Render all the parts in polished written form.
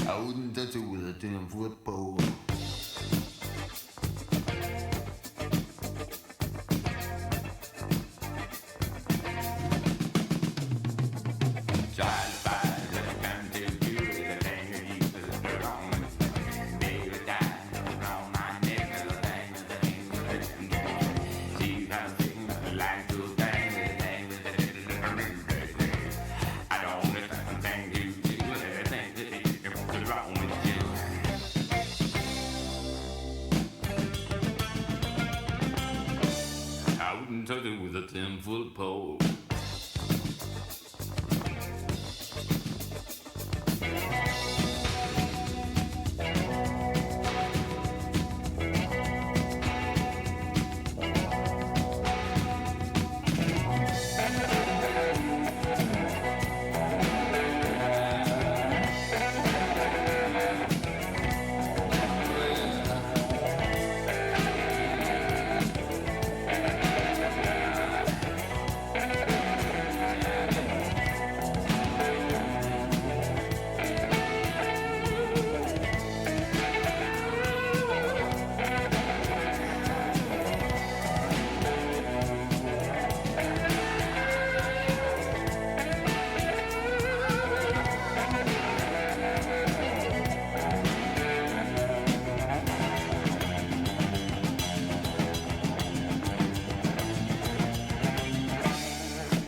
I wouldn't touch it with a 10-foot pole. Touch it with a 10-foot pole.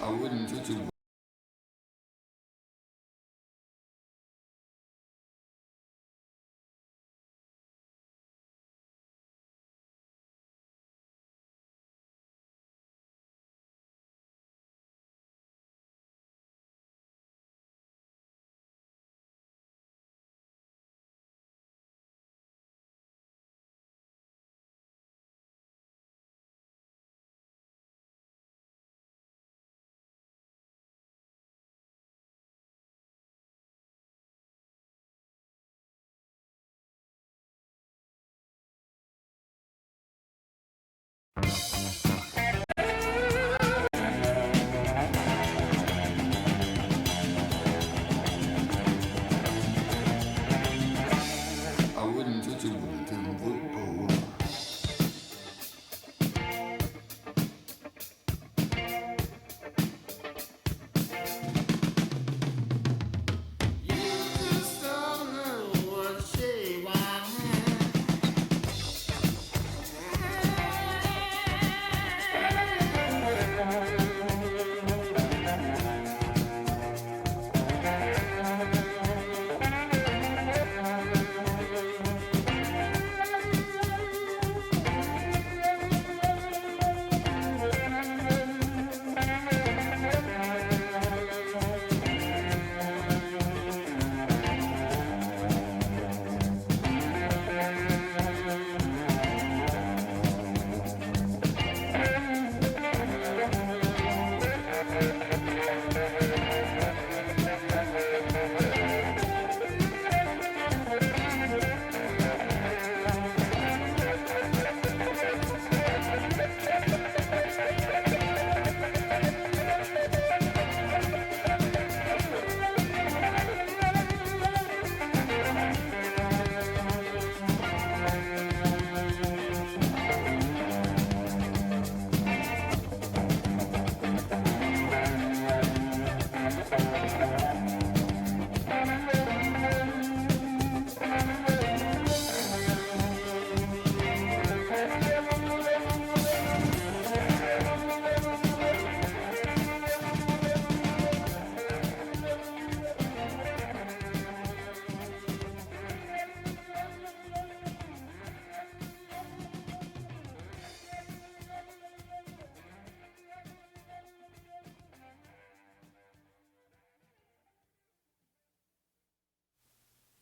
I wouldn't touch it. I wouldn't touch it with a 10-foot pole.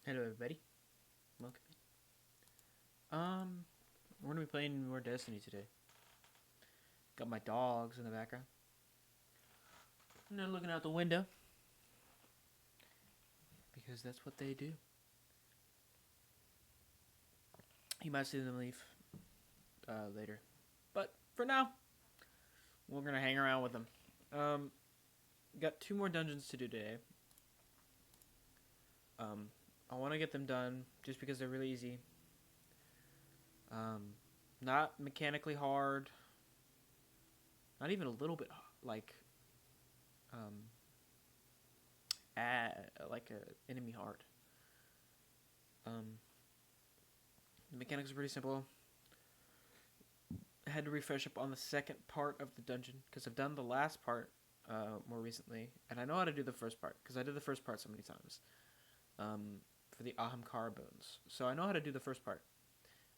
Hello, everybody. Welcome. We're gonna be playing more Destiny today. Got my dogs in the background, and they're looking out the window because that's what they do. You might see them leave later, But for now, we're gonna hang around with them. Got 2 more dungeons to do today. I want to get them done just because they're really easy. Not mechanically hard. Not even a little bit like like a enemy hard. The mechanics are pretty simple. I had to refresh up on the second part of the dungeon because I've done the last part more recently, and I know how to do the first part because I did the first part so many times for the Ahamkara bones. So I know how to do the first part.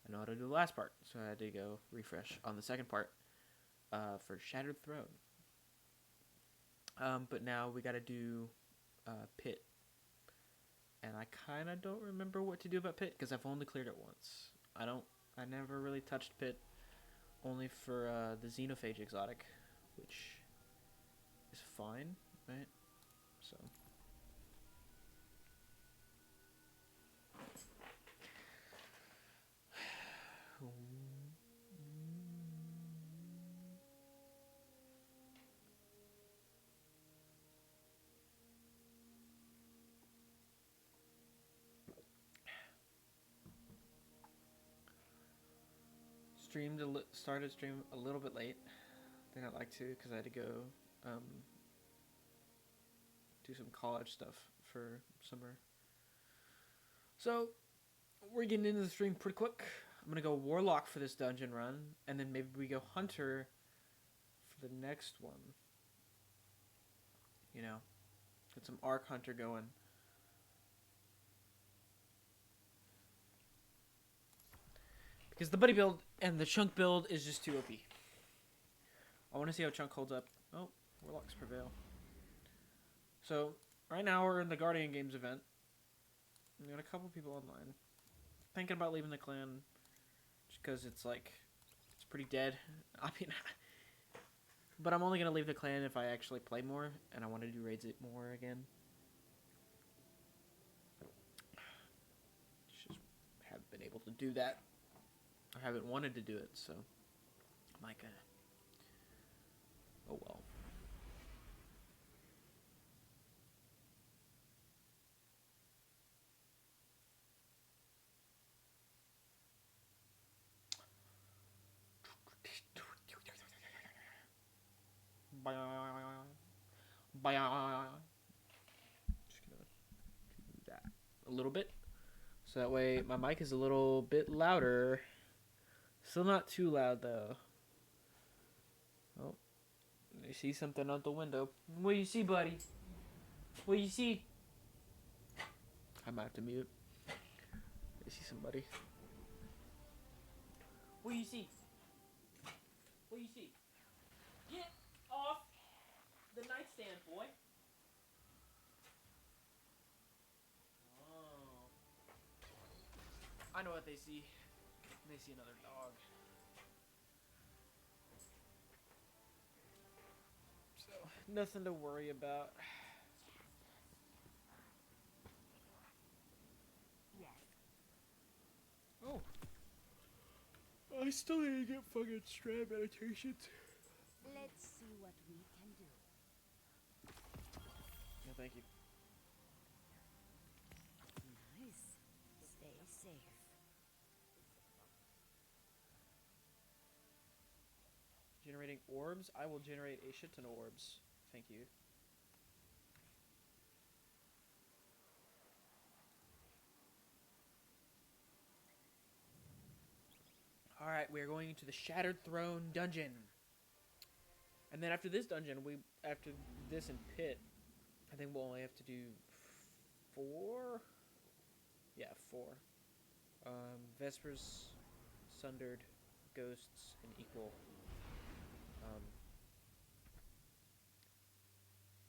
I know how to do the last part, so I had to go refresh on the second part for Shattered Throne. But now we got to do Pit, and I kind of don't remember what to do about Pit because I've only cleared it once. I never really touched Pit, only for the Xenophage exotic, which is fine, right? So. Started stream a little bit late than I'd like to because I had to go do some college stuff for summer. So we're getting into the stream pretty quick. I'm gonna go Warlock for this dungeon run, and then maybe we go Hunter for the next one. You know, get some Arc Hunter going. Because the buddy build and the chunk build is just too OP. I want to see how chunk holds up. Oh, Warlocks prevail. So, right now we're in the Guardian Games event. We got a couple people online. Thinking about leaving the clan just because it's like, it's pretty dead. I mean, but I'm only going to leave the clan if I actually play more and I want to do raids it more again. Just haven't been able to do that. I haven't wanted to do it, so I'm like, oh well. Just gonna do that a little bit, so that way my mic is a little bit louder. Still not too loud though. Oh, I see something out the window. What do you see, buddy? What do you see? I might have to mute. I see somebody. What do you see? What do you see? Get off the nightstand, boy. Oh. I know what they see. They see another dog. So, nothing to worry about. Yes. Oh. I still need to get fucking strand meditations. Let's see what we can do. No, thank you. Nice. Stay safe. Generating orbs? I will generate a shit ton of orbs. Thank you. Alright, we are going into the Shattered Throne dungeon. And then after this dungeon, after this and Pit, I think we'll only have to do 4? Yeah, 4. Vespers, Sundered, Ghosts, and Equal.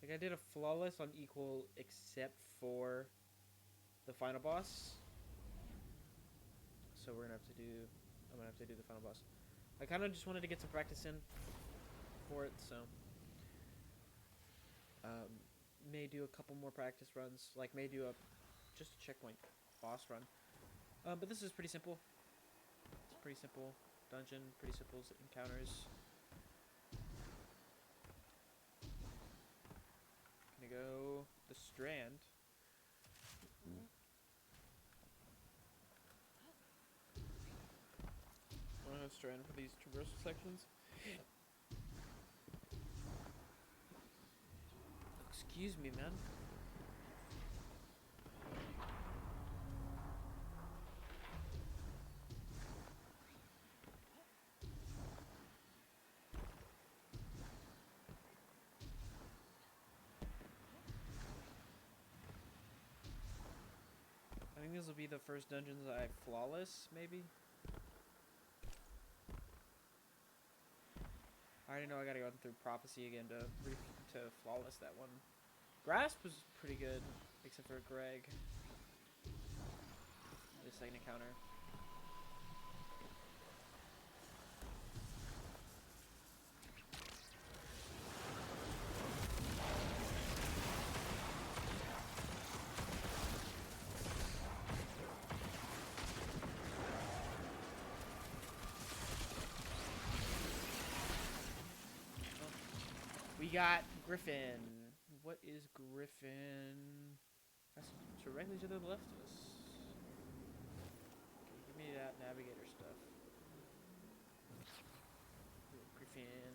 Like I did a flawless on Equal except for the final boss. So I'm gonna have to do the final boss. I kind of just wanted to get some practice in for it, so may do a couple more practice runs, like may do just a checkpoint boss run. But this is pretty simple. It's pretty simple. dungeon, pretty simple encounters. Gonna go the Strand. Wanna go Strand for these traversal sections? Excuse me, man. I think this will be the first dungeons I flawless, maybe? I already know I gotta go through Prophecy again to flawless that one. Grasp was pretty good, except for Greg. The second encounter. We got Griffin. What is Griffin? That's directly to the left of us. Okay, give me that navigator stuff. Griffin.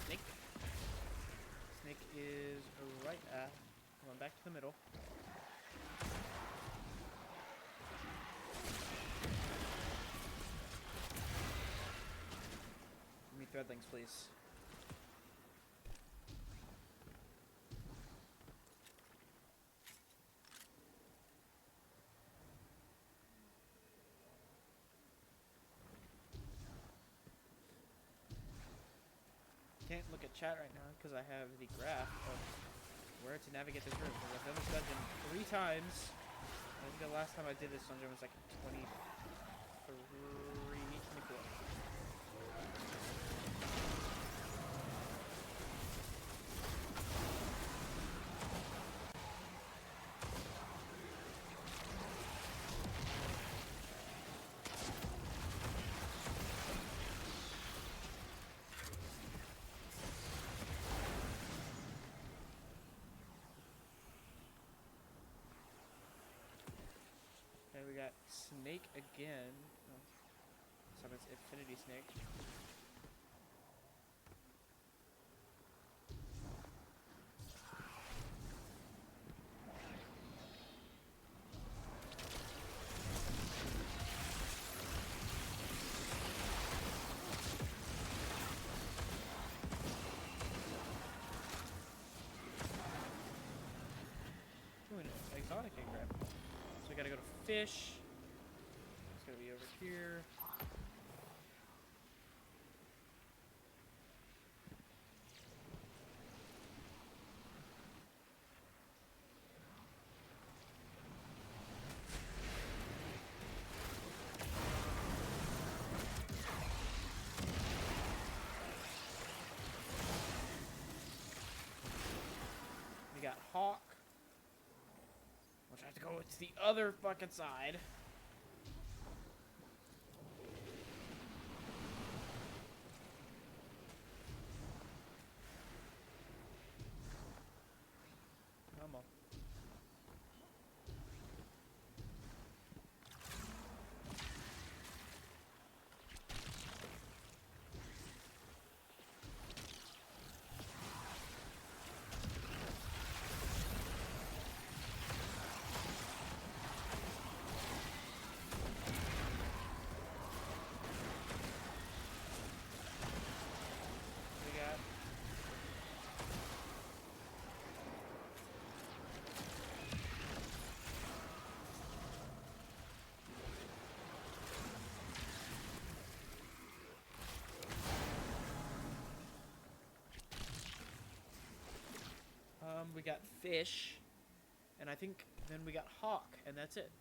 Snake. Snake is right at. Going back to the middle. Give me threadlings, please. Can't look at chat right now because I have the graph of where to navigate this room. Because I've done this dungeon 3 times. I think the last time I did this dungeon was like 23, 24. Okay, we got Snake again. Oh, this time it's Infinity Snake. Ooh, an exotic egg grab. So we gotta go to fish. It's gonna be over here. We got Hawk. Which I have to go to the other fucking side. Come on. around, we got fish, and I think then we got hawk, and that's it.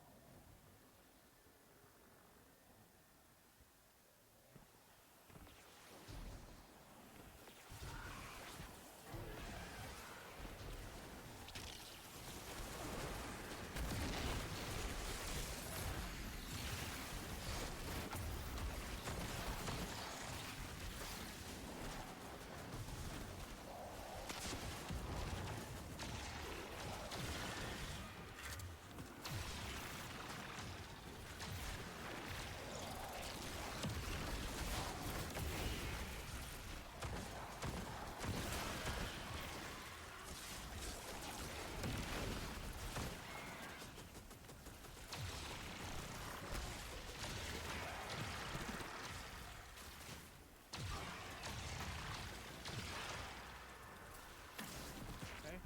Okay.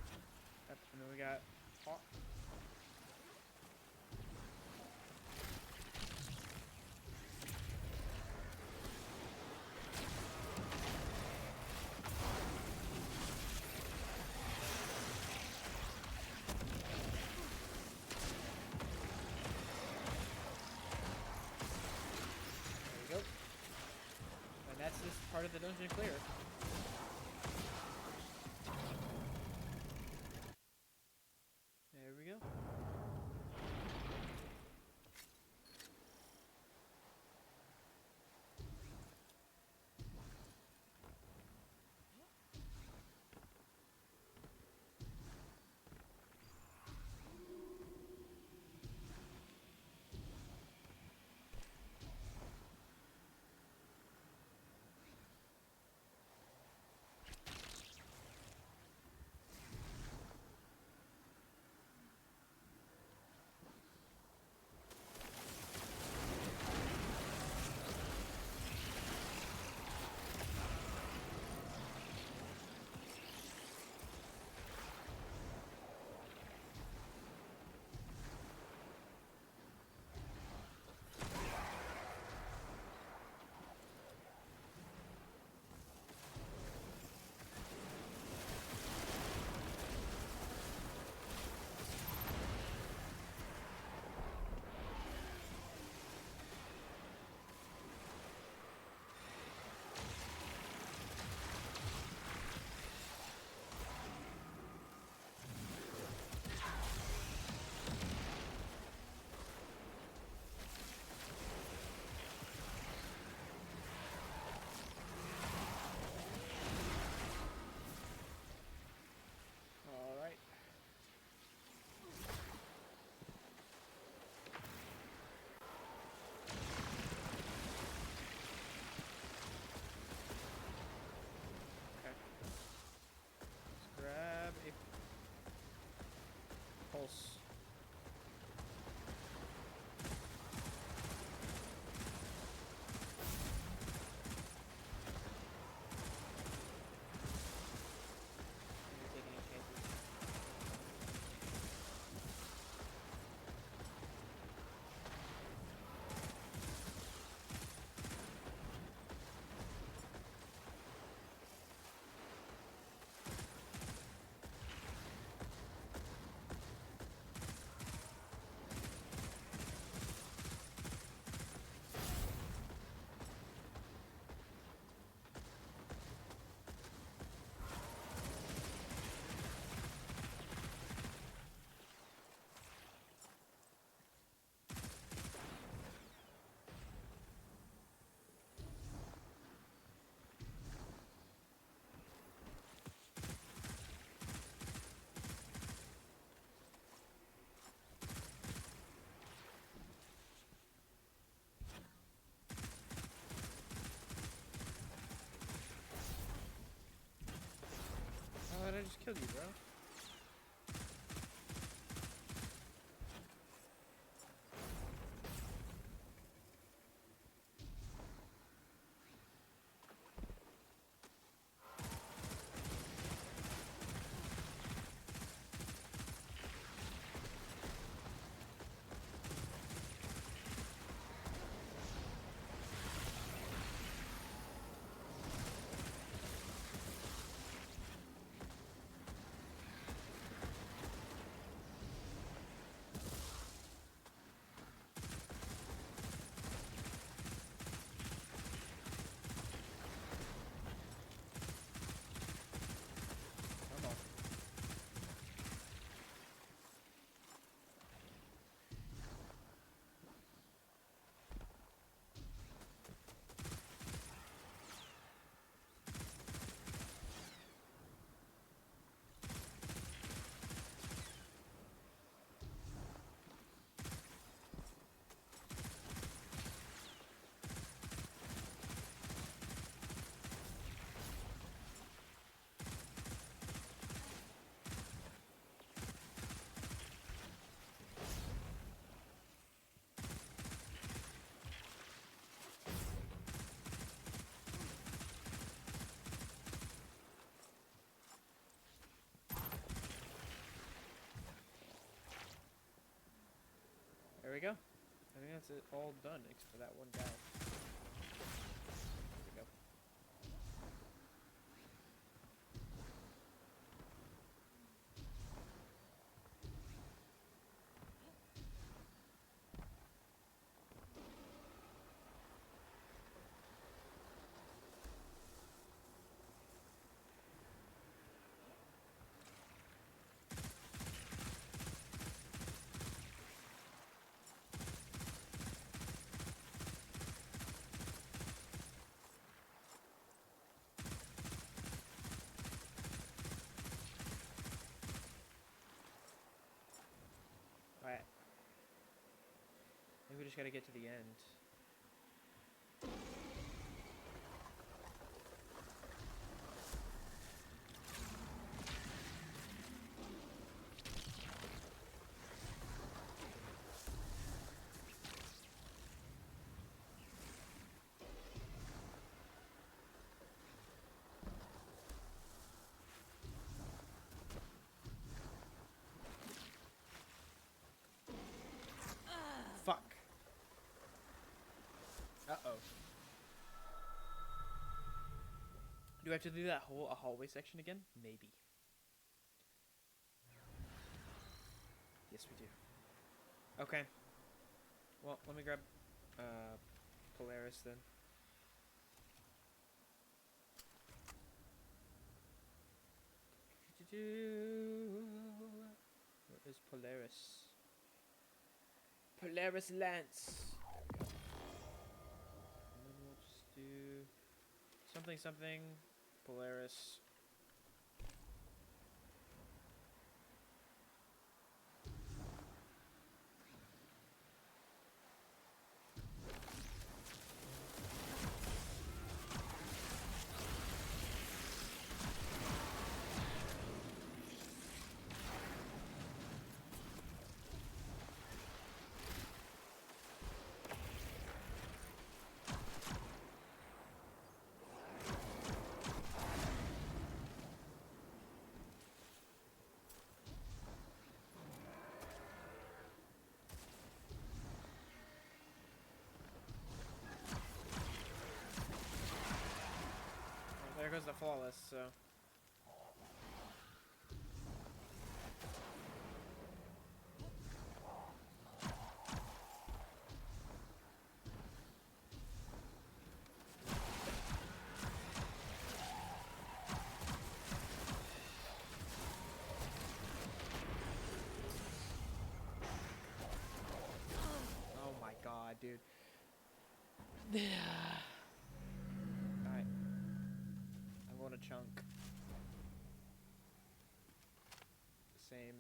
Yep, and then we got hawk. There we go. And that's this part of the dungeon clear. There we go. Alright. Okay. Let's grab a pulse. I'm taking any chances. Oh, I just killed you, bro. we go. I think that's it all done except for that one guy. There we go. Alright. I think we just gotta get to the end. Fuck. Uh-oh. Do I have to do that whole hallway section again? Maybe. Yes, we do. Okay. Well, let me grab Polaris then. Where is Polaris? Polaris Lance. There we go. And then we'll just do something Polaris. There goes the flawless, so. Oh my god, dude. Alright. I'm going to chunk. Same.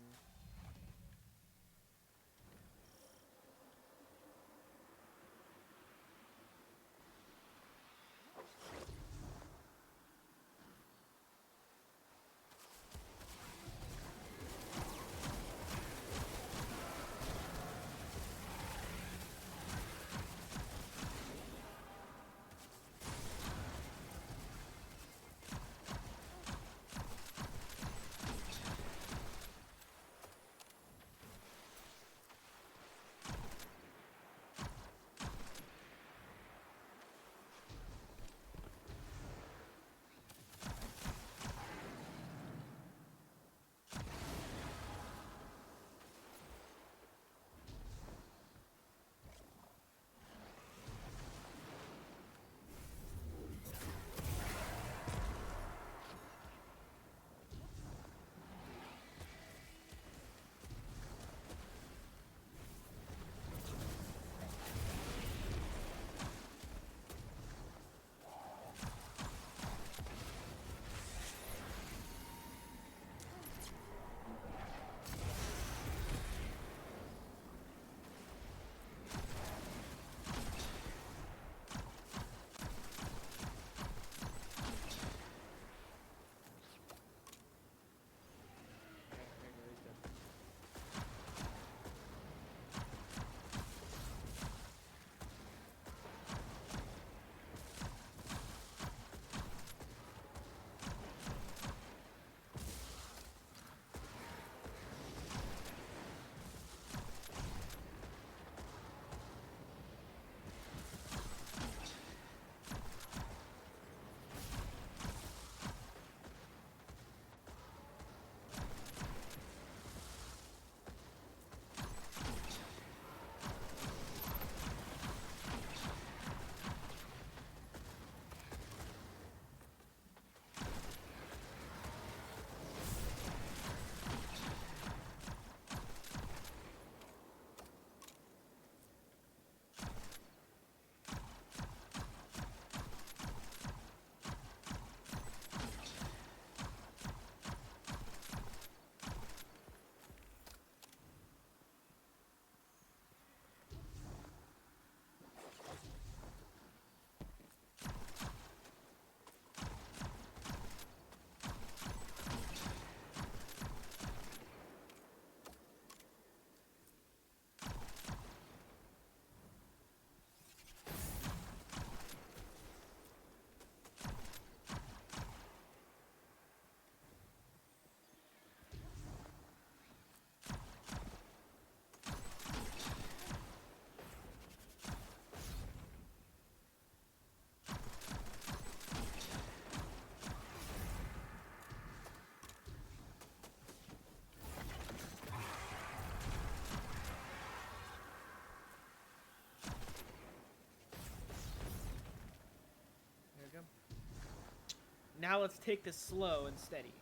Now let's take this slow and steady.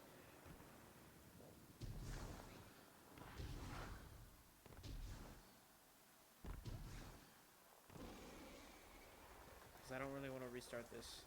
Because I don't really want to restart this.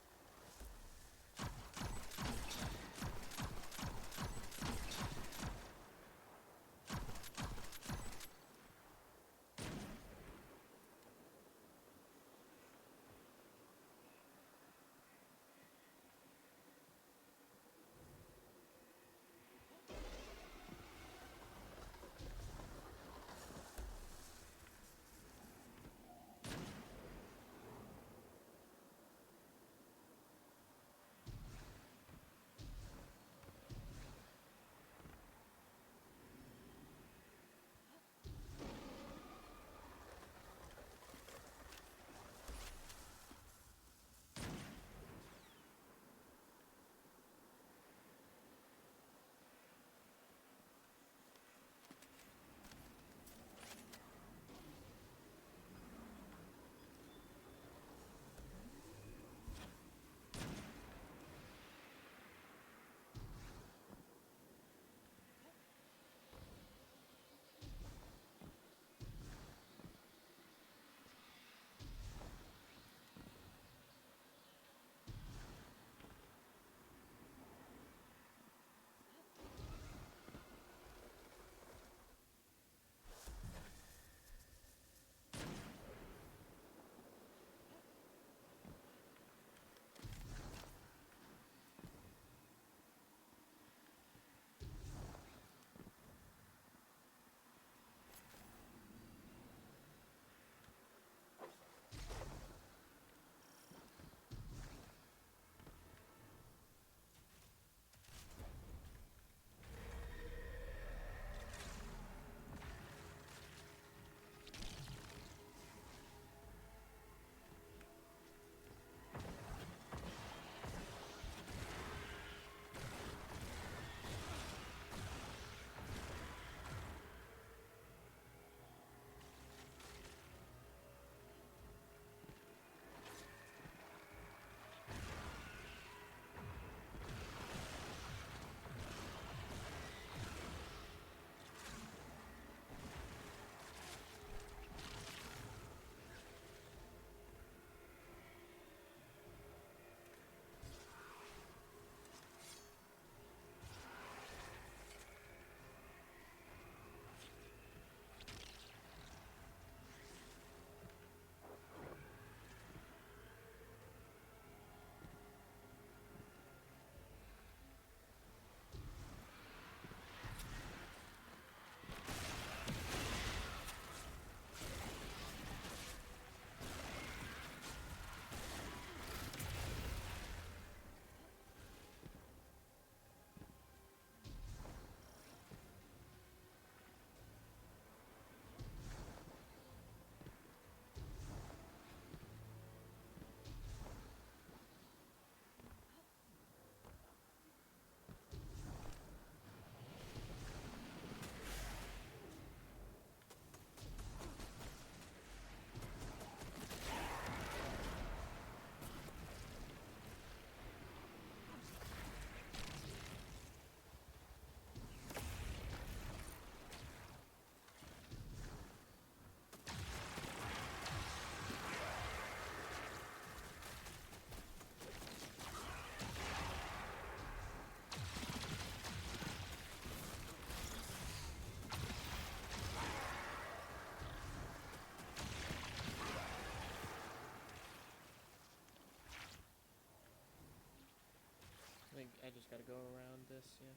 think I just gotta go around this, yeah.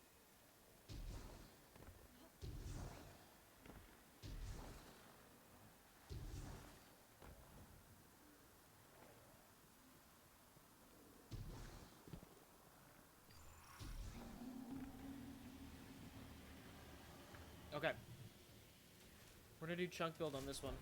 Okay. We're gonna do chunk build on this one.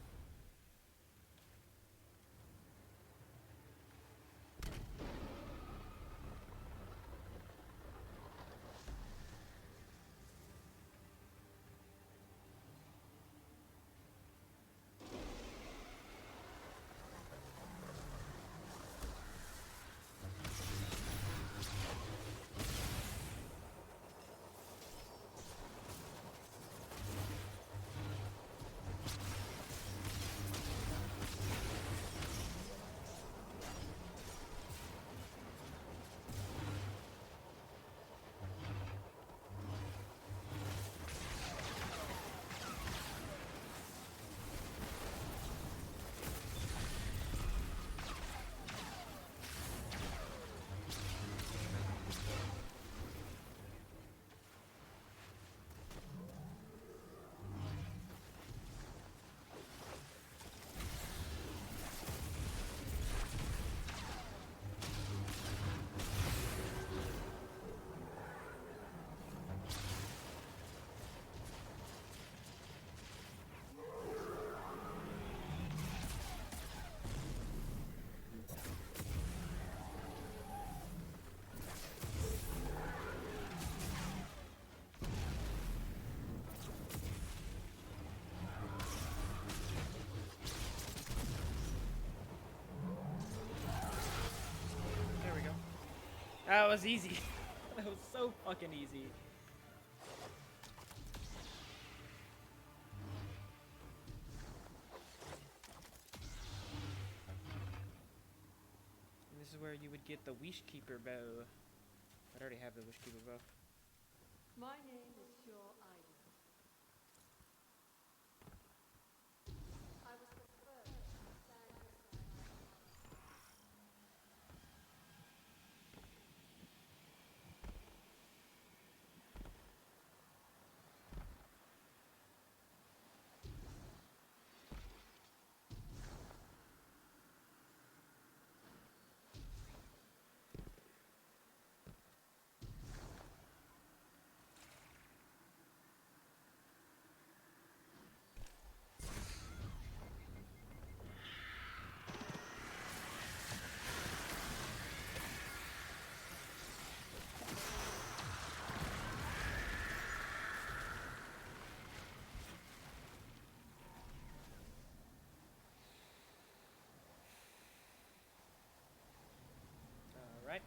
That was easy. That was so fucking easy. And this is where you would get the Wishkeeper bow. I already have the Wishkeeper bow. My name is Sure Ida. I was the first to stand beside my father. Alright.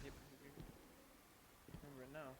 Yep. Remember it now.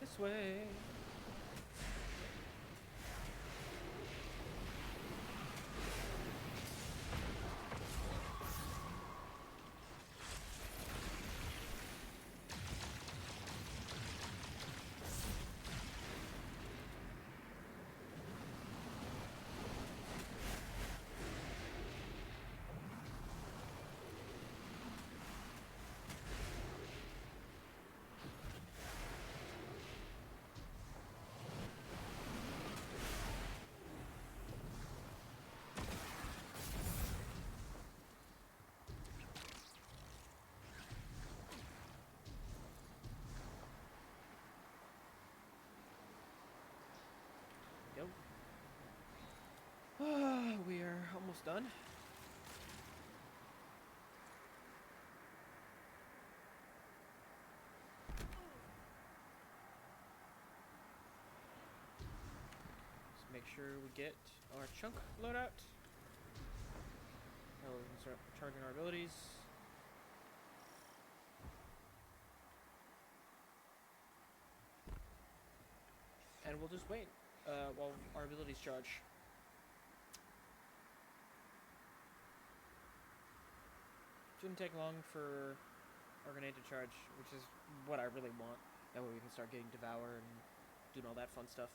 This way. almost done. Just make sure we get our chunk loadout. Now we can start charging our abilities. And we'll just wait while our abilities charge. Shouldn't take long for our grenade to charge, which is what I really want. That way we can start getting Devour and doing all that fun stuff.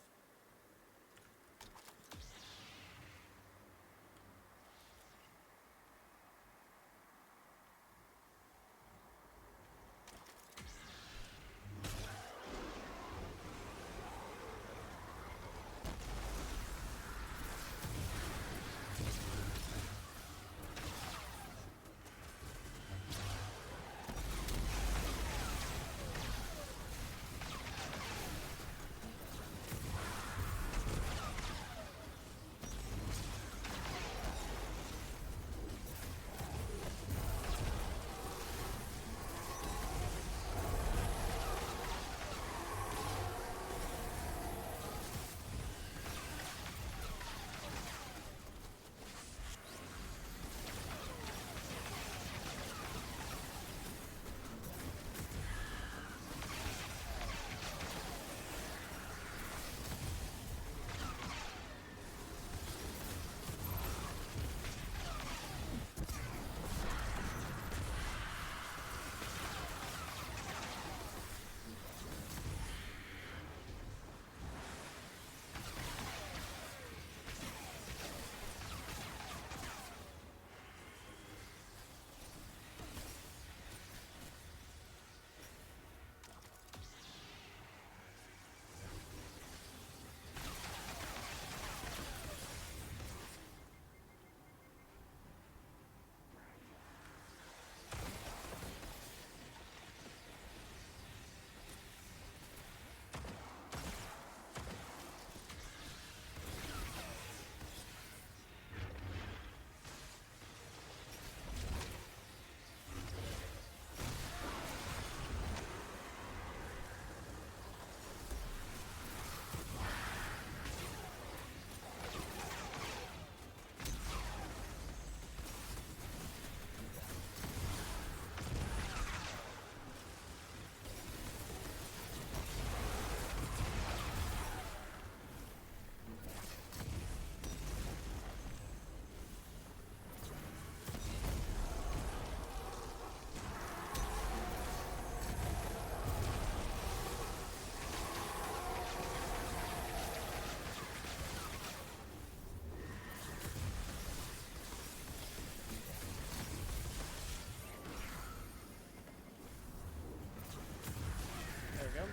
There we go.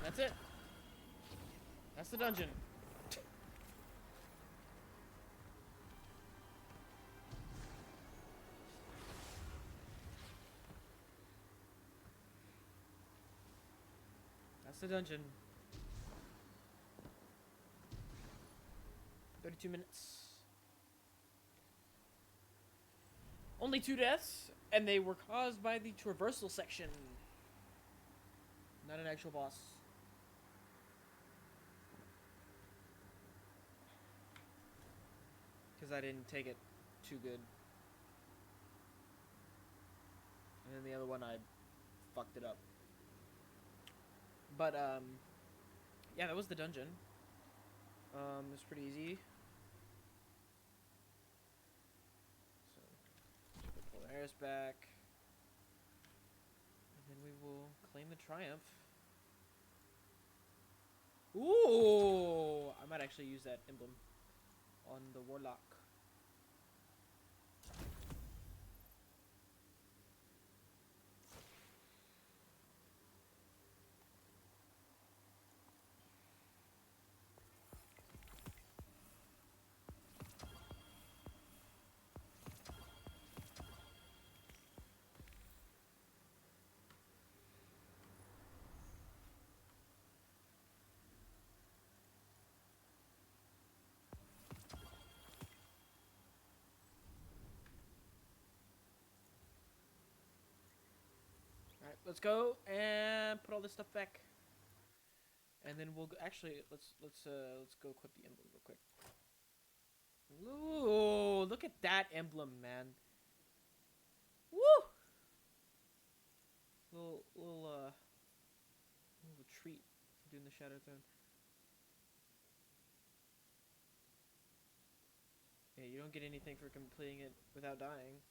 That's it. That's the dungeon. That's the dungeon. 32 minutes. Only 2 deaths, and they were caused by the traversal section. Not an actual boss. Because I didn't take it too good. And then the other one I fucked it up. But, yeah, that was the dungeon. It was pretty easy. So, pull the Polaris back. And then we will claim the triumph. Ooh! I might actually use that emblem on the Warlock. let's go and put all this stuff back. And then we'll go, actually let's go equip the emblem real quick. Ooh, look at that emblem, man. Woo! Little treat for doing the Shadow Throne. Yeah, you don't get anything for completing it without dying.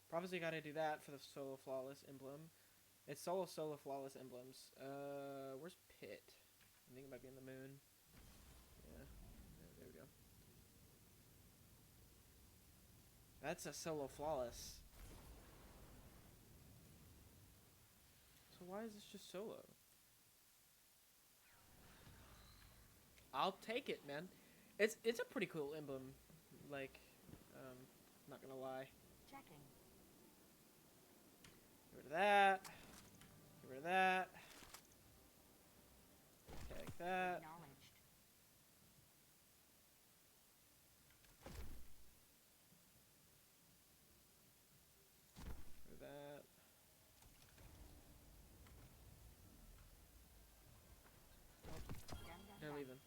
Prophecy gotta do that for the Solo Flawless emblem. It's Solo Flawless emblems. Where's Pit? I think it might be in the moon. Yeah, there we go. That's a Solo Flawless. So why is this just Solo? I'll take it, man. It's a pretty cool emblem. Like, not gonna lie. Checking. Get rid of that. Get rid of that. Take that. Acknowledged. Get rid of that. They're leaving.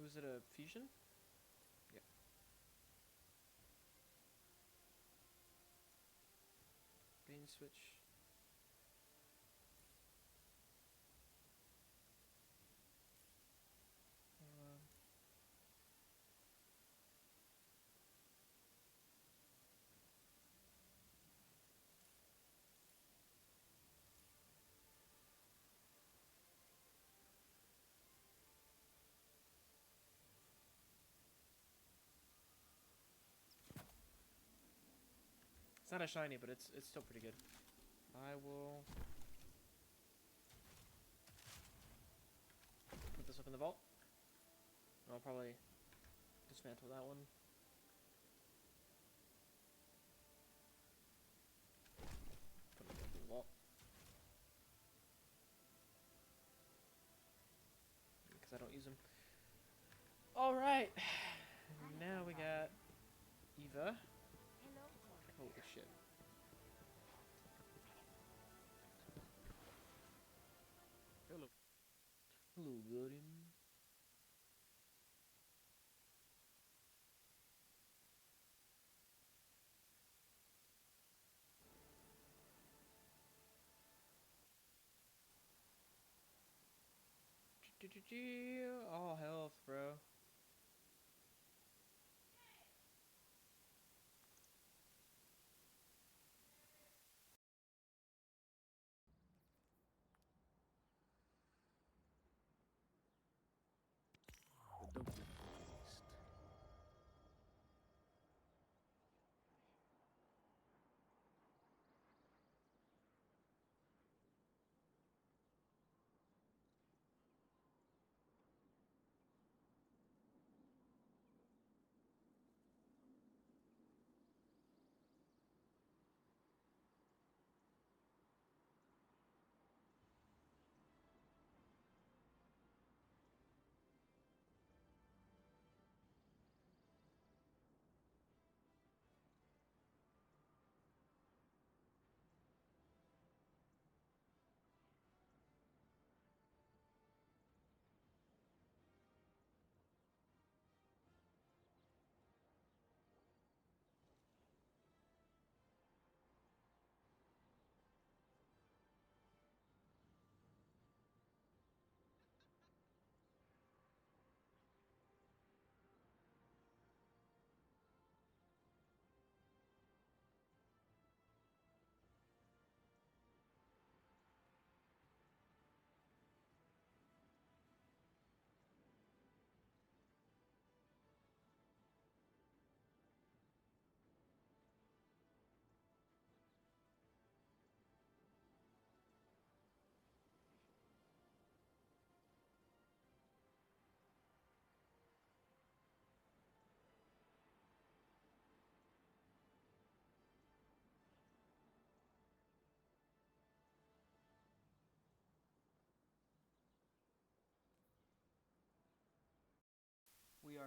Was it a fusion? Yeah. Bane switch. It's not a shiny, but it's still pretty good. I will put this up in the vault. I'll probably dismantle that one. Put it up in the vault. Because I don't use them. Alright. Now we got Eva. Hello. Holy shit. Hello. Hello, Guardian. All health, bro. The Dumpling Feast.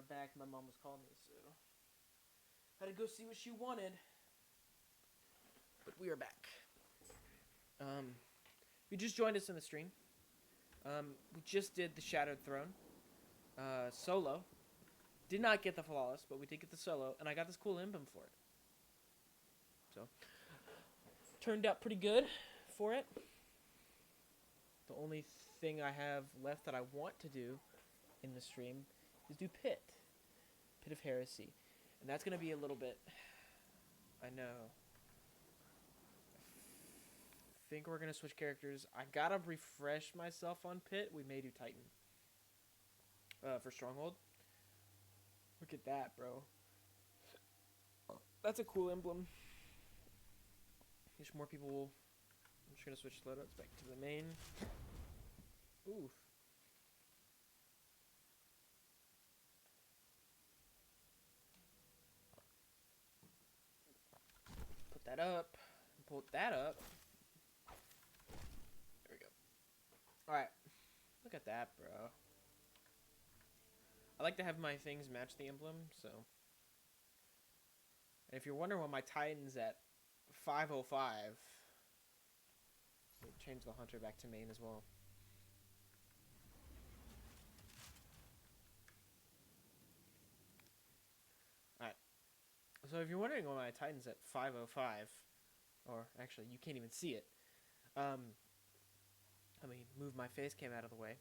are back. My mom was calling me, so had to go see what she wanted. But we are back. You just joined us in the stream. We just did the Shattered Throne solo. Did not get the flawless, but we did get the solo, and I got this cool emblem for it. So turned out pretty good for it. The only thing I have left that I want to do in the stream is do Pit of Heresy, and that's gonna be a little bit. I know. I think we're gonna switch characters. I gotta refresh myself on Pit. We may do Titan for Stronghold. Look at that, bro. That's a cool emblem. There's more people. I'm just gonna switch loadouts back to the main. Oof. Put that up. Pull that up. There we go. Alright. Look at that, bro. I like to have my things match the emblem, so. And if you're wondering why my Titan's at 505, so change the hunter back to main as well. Alright. So if you're wondering why my Titan's at 505, or actually you can't even see it, let me move my face cam out of the way.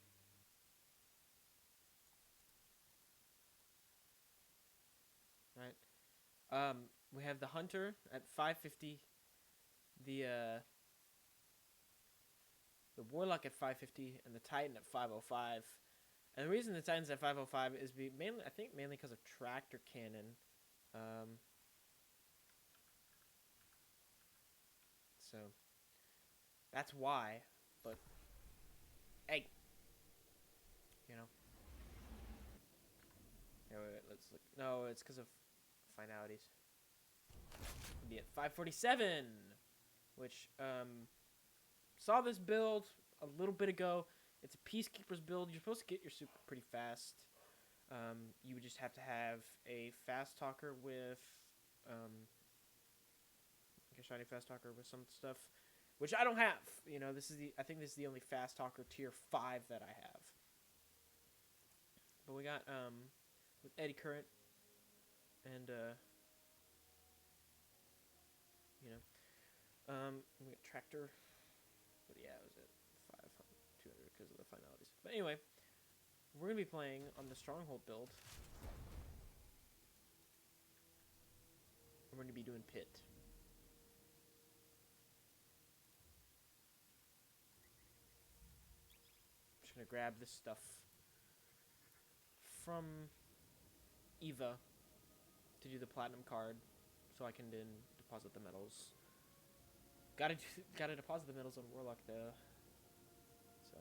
Right. We have the hunter at 550, the warlock at 550, and the titan at 505. And the reason the titan's at 505 is mainly, I think, mainly because of tractor cannon. So that's why. But hey, you know. Wait, let's look. No, it's because of finalities. Be at 547, which saw this build a little bit ago. It's a Peacekeeper's build. You're supposed to get your super pretty fast. You would just have to have a fast talker with like a shiny fast talker with some stuff, which I don't have. You know, I think this is the only fast talker tier 5 that I have. But we got with Eddy Current and you know, we got Tractor, but yeah, it was at 200 because of the finalities. But anyway, we're gonna be playing on the Stronghold build. We're gonna be doing Pit. Just gonna grab this stuff from Eva to do the platinum card, so I can then deposit the medals. Gotta deposit the medals on Warlock though. So.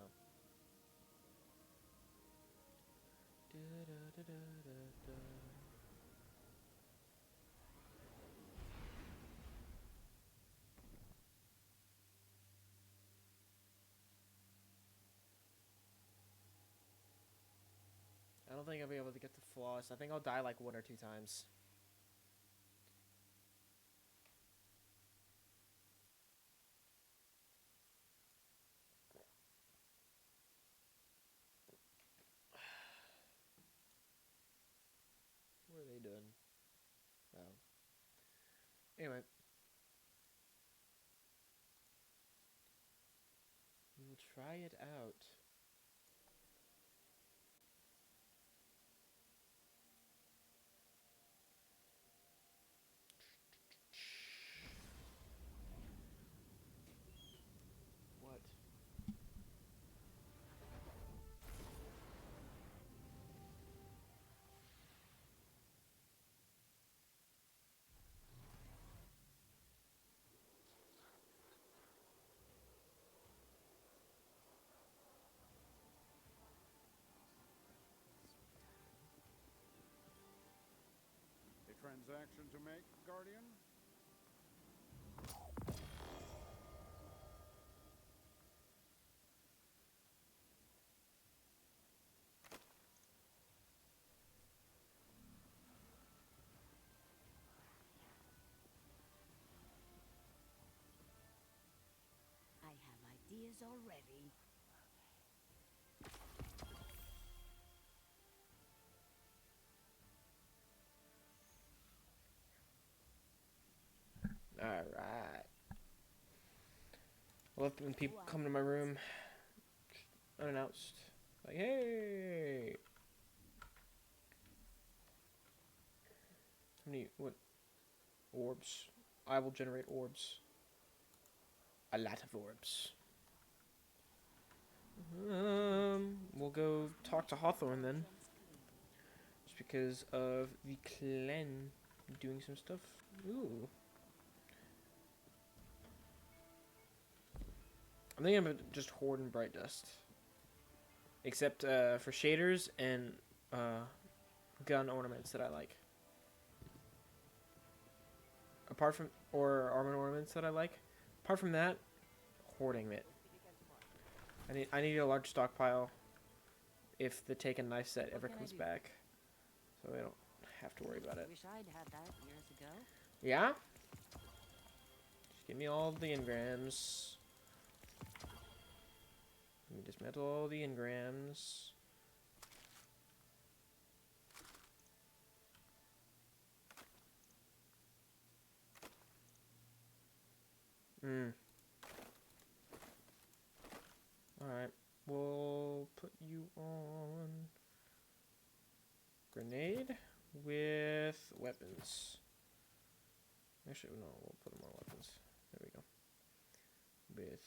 I don't think I'll be able to get to flawless. I think I'll die like 1 or 2 times. What are they doing? Oh. Anyway. We will try it out. What? A transaction to make, Guardian? ideas already. Alright. I love when people come to my room unannounced. Like, hey! How many, what? Orbs. I will generate orbs. A lot of orbs. We'll go talk to Hawthorne then. Just because of the clan doing some stuff. Ooh. I think I'm gonna just hoard and bright dust. Except for shaders and gun ornaments that I like. Apart from, or armor ornaments that I like. Apart from that, hoarding it. I need a large stockpile if the Taken knife set ever comes back. So I don't have to worry about it. Wish I'd had that years ago. Yeah? Just give me all the engrams. Let me dismantle all the engrams. Alright, we'll put you on grenade with weapons. Actually, no, we'll put them on weapons. There we go. With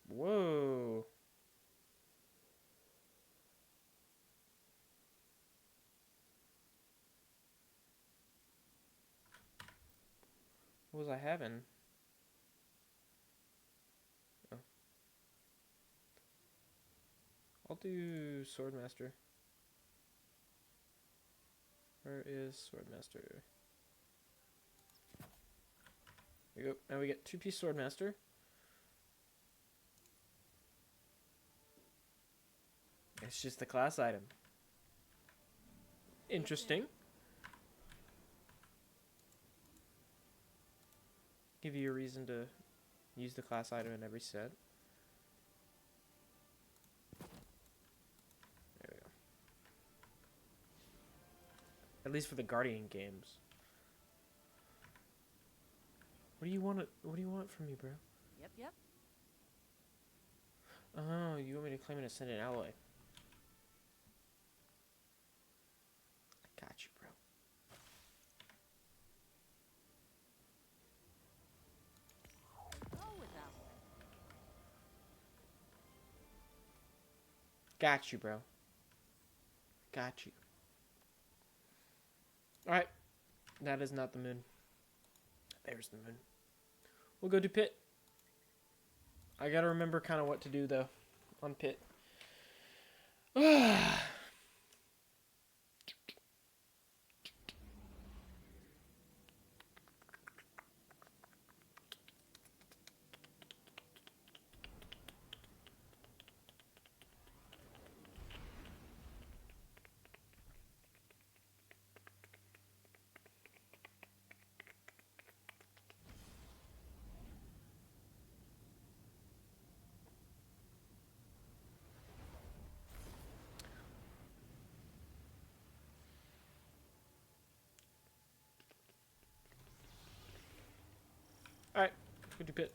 whoa. What was I having? Oh. I'll do Swordmaster. Where is Swordmaster? There we go. Now we get 2-piece Swordmaster. It's just the class item. Interesting. Give you a reason to use the class item in every set. There we go. At least for the Guardian games. What do you want? What do you want from me, bro? Yep. Oh, you want me to claim an Ascendant Alloy? I got you, bro. Go with that one. Got you, bro. Got you. Alright. That is not the moon. There's the moon. We'll go do pit. I gotta remember kind of what to do, though, on pit. Alright, go do pit.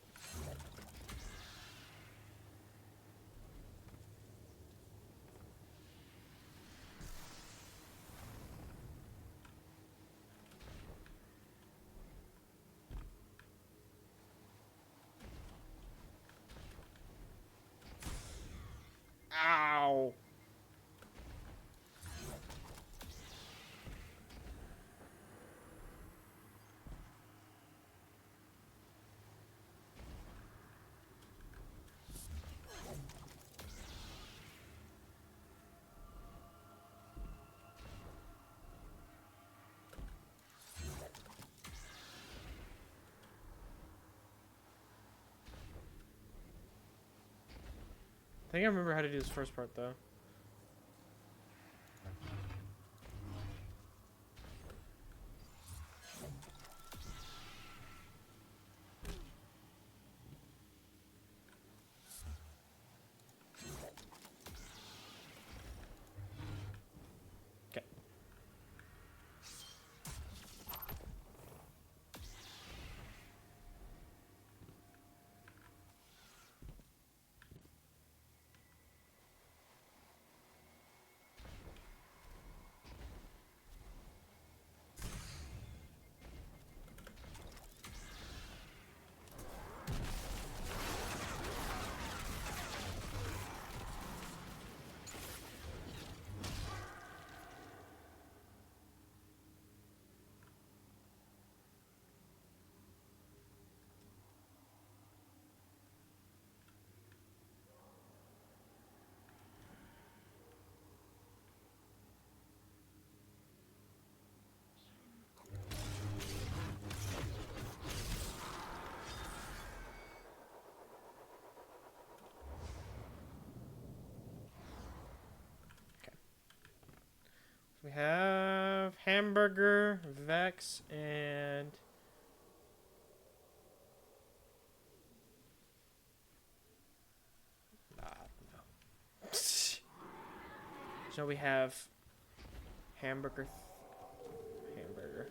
Ow! I think I remember how to do this first part, though. We have Hamburger, Vex, and no. So we have Hamburger. Hamburger.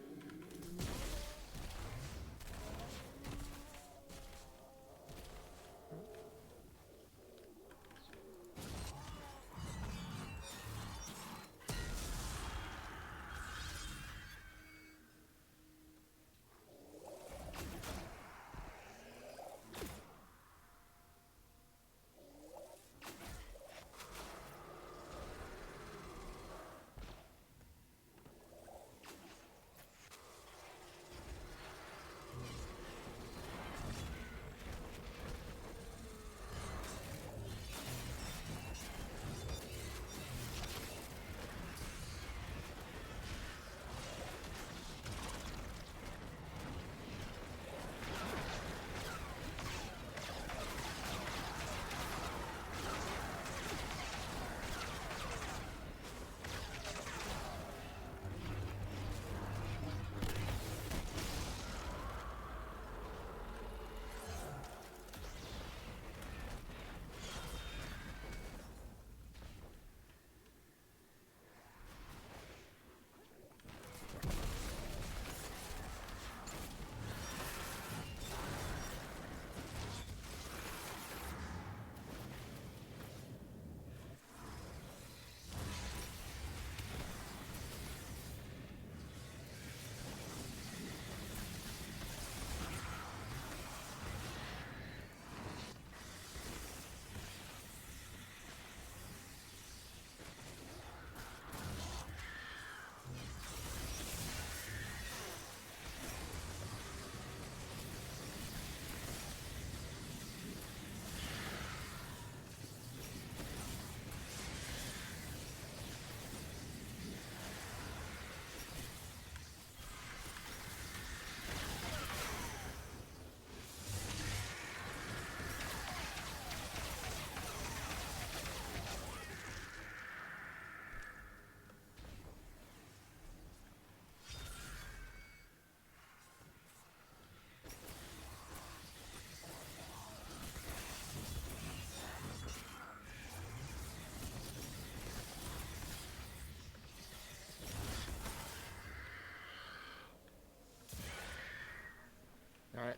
Alright.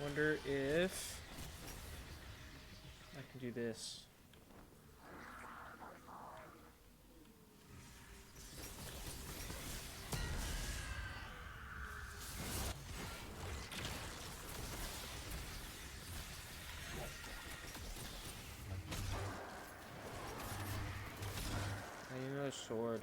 Wonder if I can do this. I need another sword.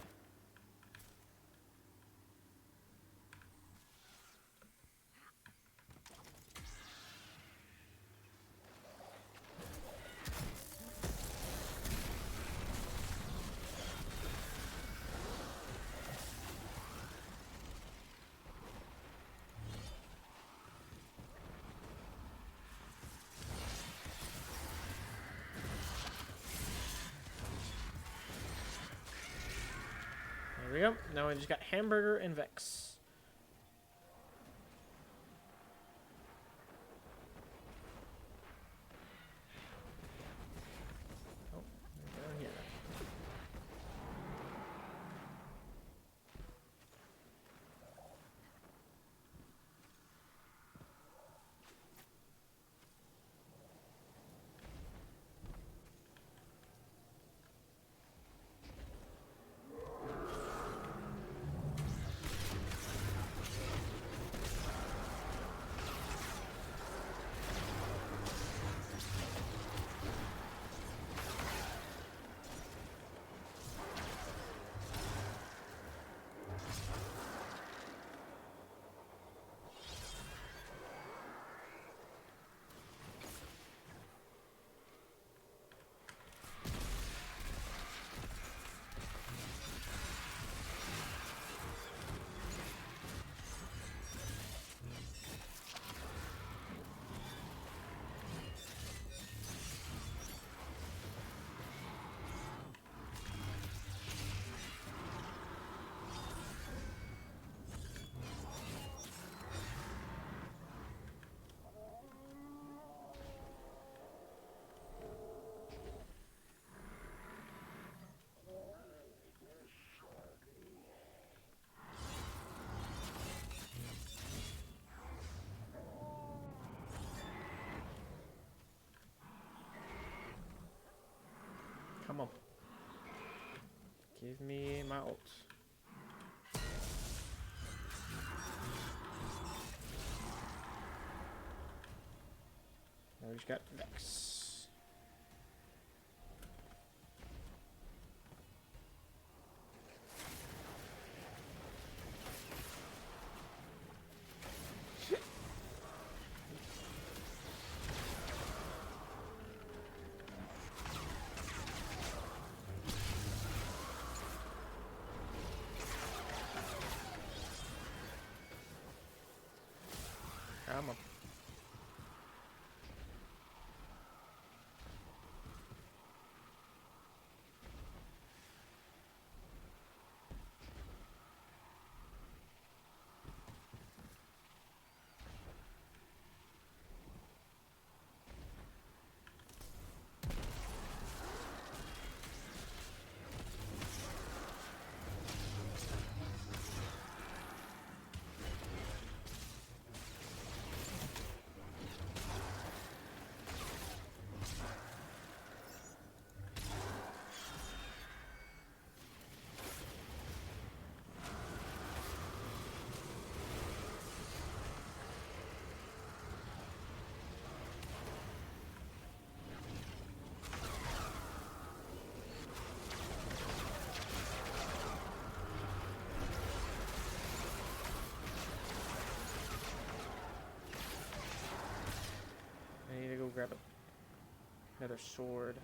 There we go. Now we just got Hamburger and Vex. Oh, down here. Come on. Give me my ult. Now we just got Vex. Come on. I need to go grab another sword.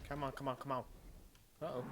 Come on, come on, come on. Uh-oh.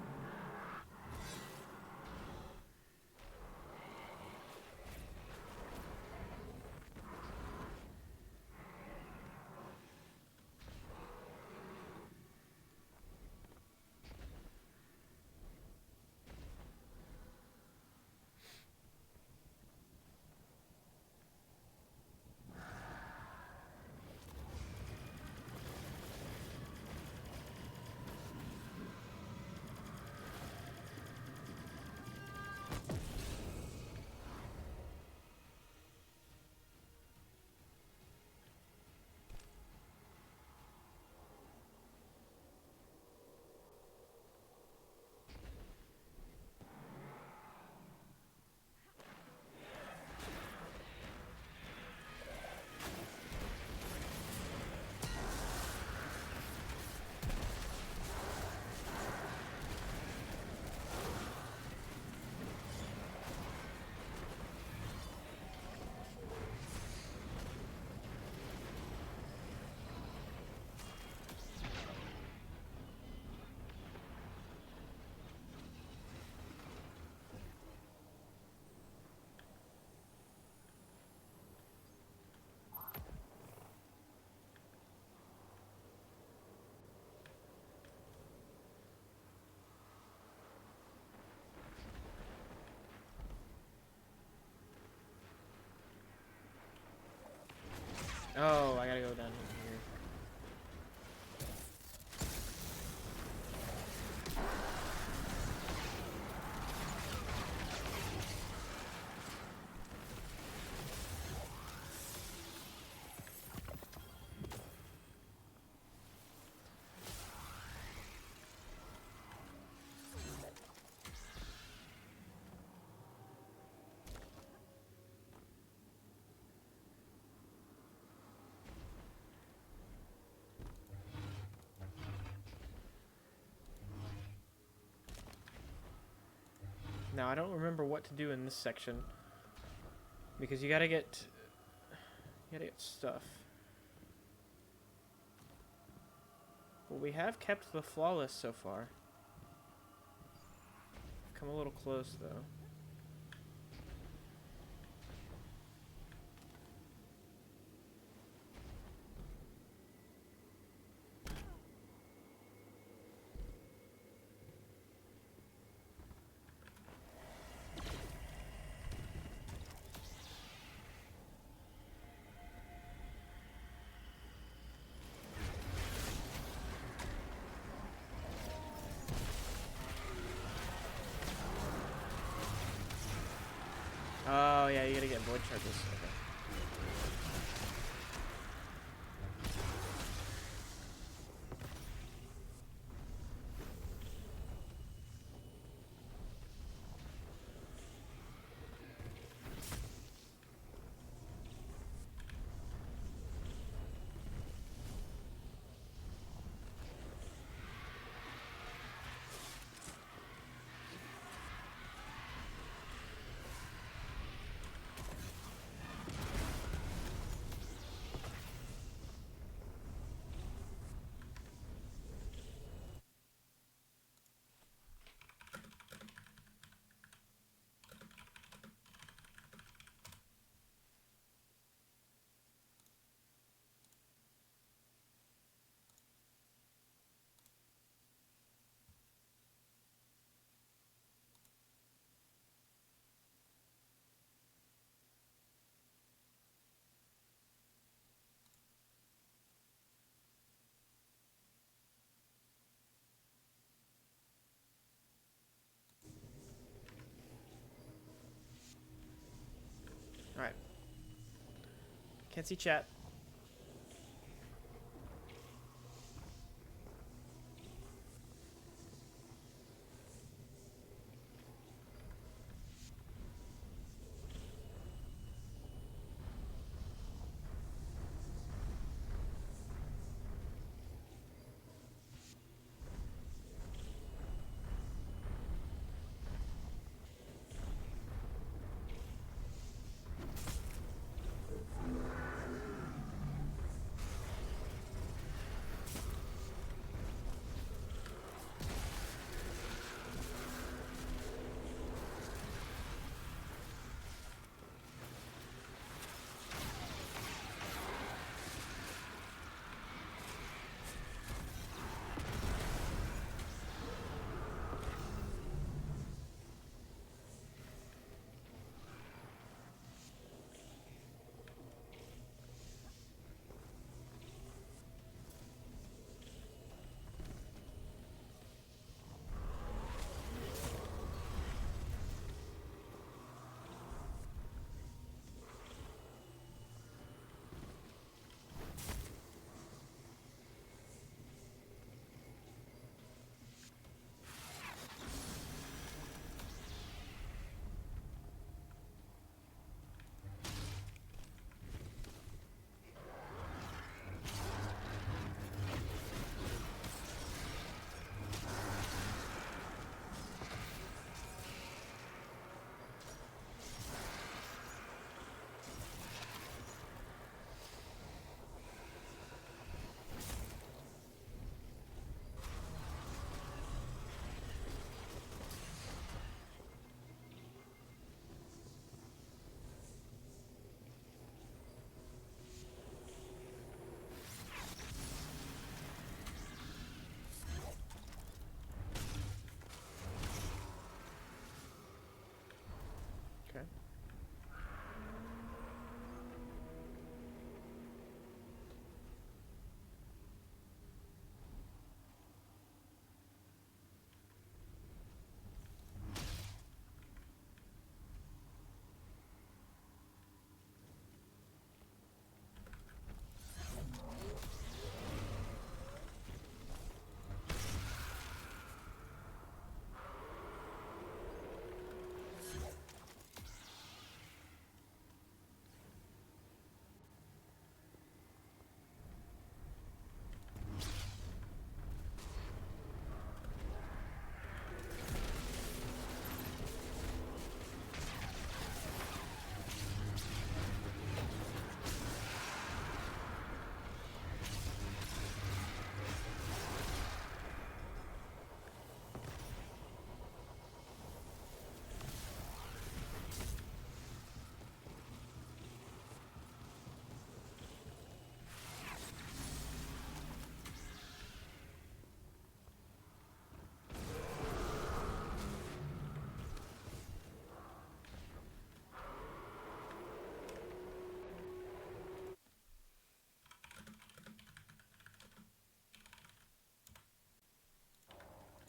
Oh, I gotta go down here. Now I don't remember what to do in this section because you gotta get stuff. Well, we have kept the flawless so far. Come a little close though. Oh yeah, you gotta get void charges. Okay. All right. Can't see chat.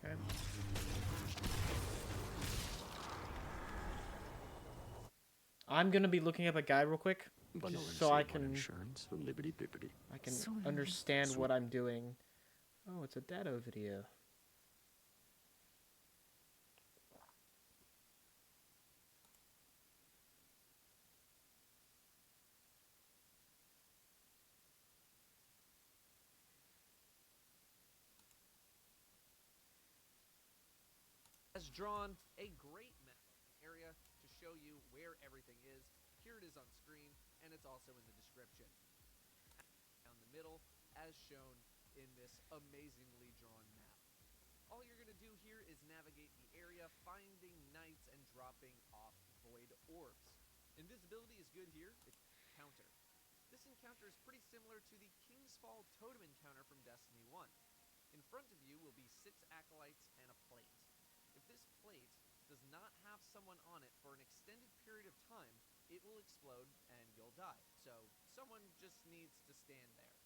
Okay. I'm gonna be looking up a guide real quick, just so I can understand what I'm doing. Oh, it's a Dado video. Has drawn a great map of the area to show you where everything is. Here it is on screen, and it's also in the description. Down the middle, as shown in this amazingly drawn map. All you're going to do here is navigate the area, finding knights and dropping off void orbs. Invisibility is good here if you encounter. This encounter is pretty similar to the King's Fall totem encounter from Destiny 1. In front of you will be 6 acolytes and a plate. If this plate does not have someone on it for an extended period of time, it will explode and you'll die. So someone just needs to stand there.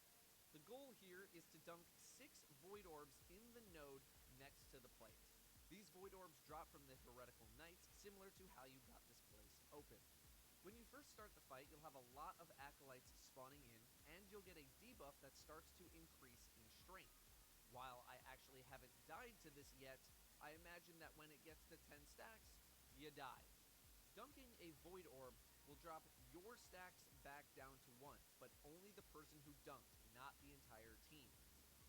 The goal here is to dunk 6 void orbs in the node next to the plate. These void orbs drop from the heretical knights, similar to how you got this place open. When you first start the fight, you'll have a lot of acolytes spawning in, and you'll get a debuff that starts to increase in strength. While I actually haven't died to this yet, I imagine that when it gets to 10 stacks, you die. Dunking a void orb will drop your stacks back down to 1, but only the person who dunked, not the entire team.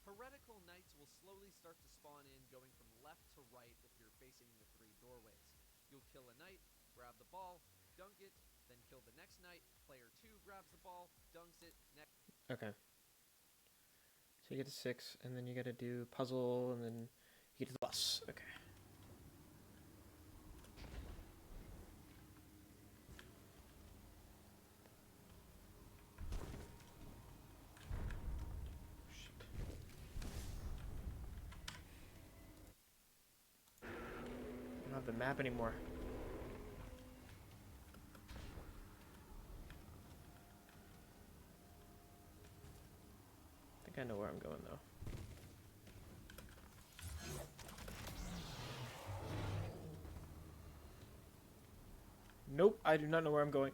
Heretical knights will slowly start to spawn in, going from left to right if you're facing the 3 doorways. You'll kill a knight, grab the ball, dunk it, then kill the next knight, player 2 grabs the ball, dunks it, next... Okay. So you get to 6, and then you gotta do puzzle, and then you get to the bus. Okay. Shit. I don't have the map anymore. I think I know where I'm going, though. Nope, I do not know where I'm going.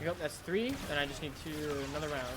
Yep, that's 3, and I just need another round.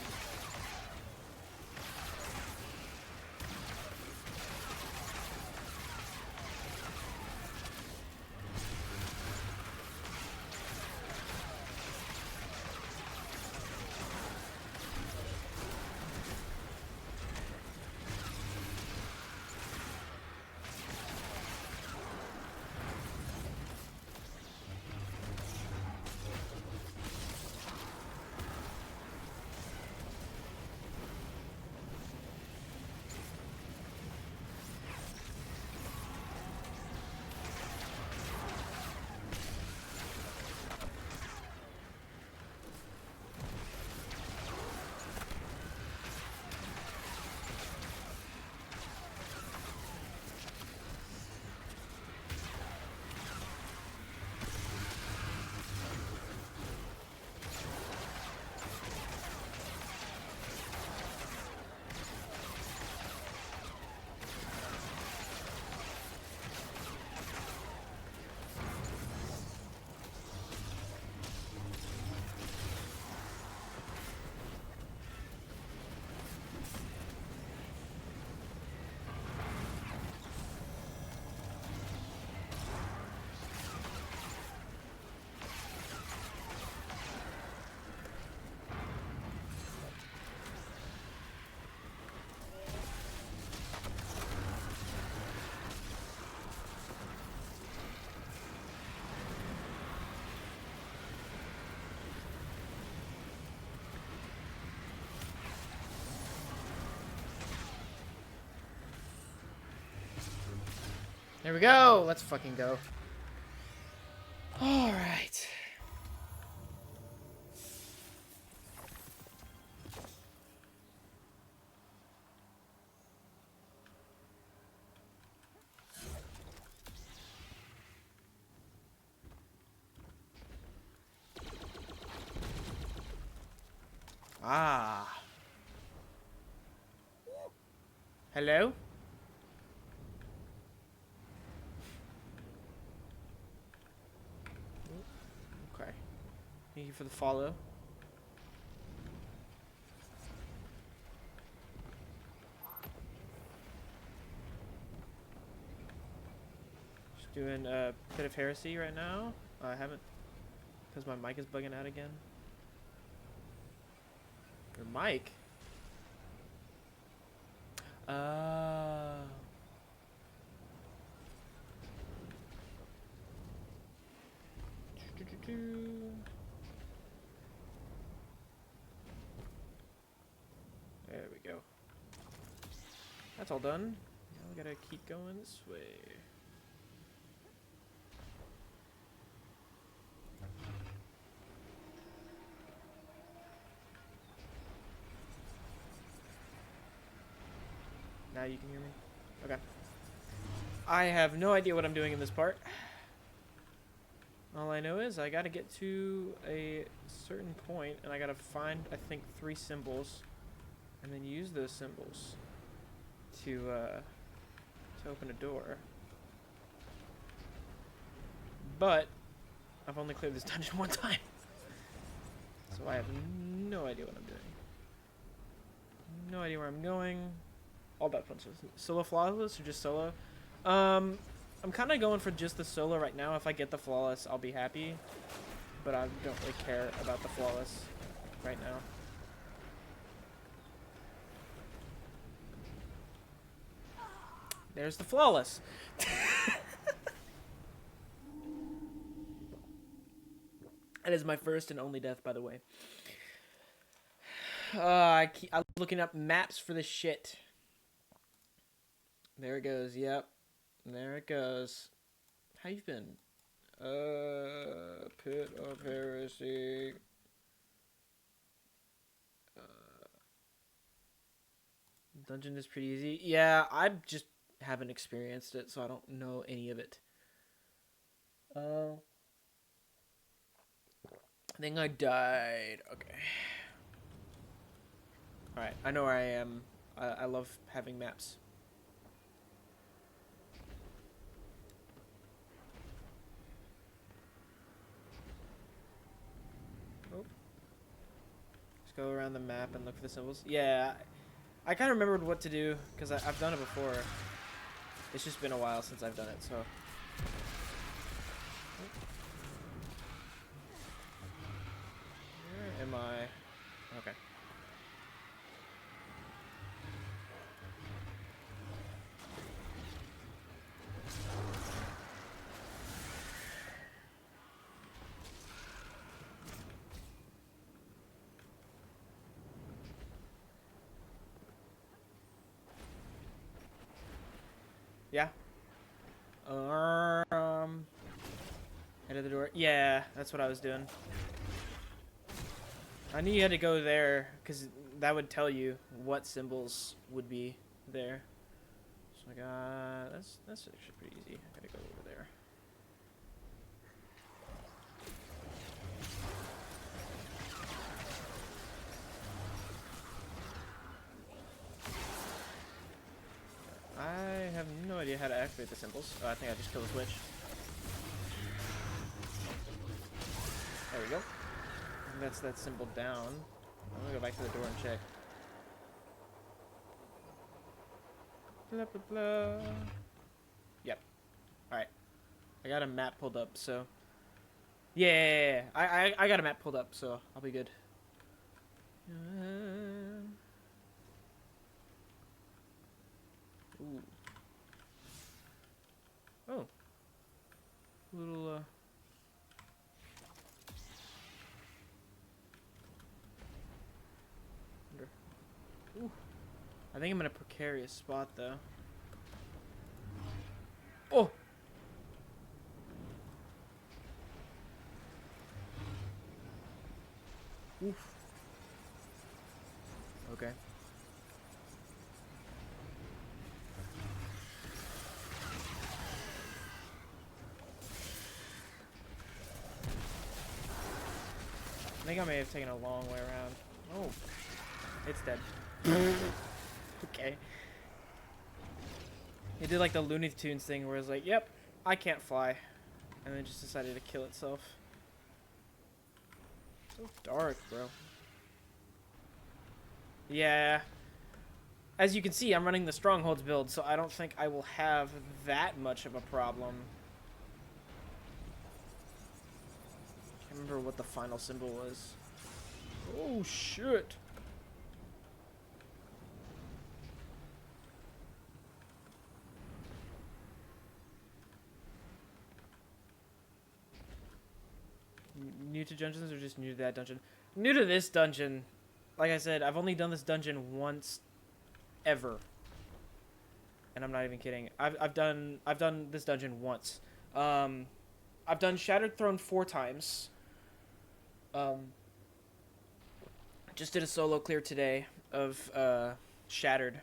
There we go. Let's fucking go. All right. Ah. Hello? Okay. Thank you for the follow. Just doing a bit of heresy right now. I haven't, because my mic is bugging out again. Your mic? There we go. That's all done. Now we gotta keep going this way. Now you can hear me? Okay. I have no idea what I'm doing in this part. All I know is I gotta get to a certain point and I gotta find, I think, 3 symbols and then use those symbols to open a door. But I've only cleared this dungeon 1 time. So I have no idea what I'm doing. No idea where I'm going. All bad punches. Solo flawless or just solo? I'm kind of going for just the solo right now. If I get the flawless, I'll be happy. But I don't really care about the flawless right now. There's the flawless. That is my first and only death, by the way. I'm looking up maps for this shit. There it goes. Yep. There it goes. How you been? Pit of Heresy. Dungeon is pretty easy. Yeah, I just haven't experienced it, so I don't know any of it. I think I died. Okay. Alright, I know where I am. I love having maps. Oh, go around the map and look for the symbols. Yeah, I kind of remembered what to do because I've done it before. It's just been a while since I've done it, so. Where am I? Okay. Yeah. Head of the door. Yeah, that's what I was doing. I knew you had to go there because that would tell you what symbols would be there. So I got that's actually pretty easy. I gotta go over there. I have no idea how to activate the symbols. Oh, I think I just killed the switch. There we go. And that's that symbol down. I'm gonna go back to the door and check. Blah, blah, blah. Yep. Alright. I got a map pulled up, so. Yeah. I got a map pulled up, so I'll be good. Ooh. Oh. Little, Ooh. I think I'm in a precarious spot, though. Oh! Oof. Okay. I think I may have taken a long way around. Oh, it's dead. Okay. It did like the Looney Tunes thing where it's like, yep, I can't fly. And then just decided to kill itself. So dark, bro. Yeah. As you can see, I'm running the Strongholds build, so I don't think I will have that much of a problem. Can't remember what the final symbol was. Oh, shit. New to dungeons or just new to that dungeon? New to this dungeon. Like I said, I've only done this dungeon once ever. And I'm not even kidding. I've done this dungeon once. I've done Shattered Throne 4 times. Just did a solo clear today of Shattered.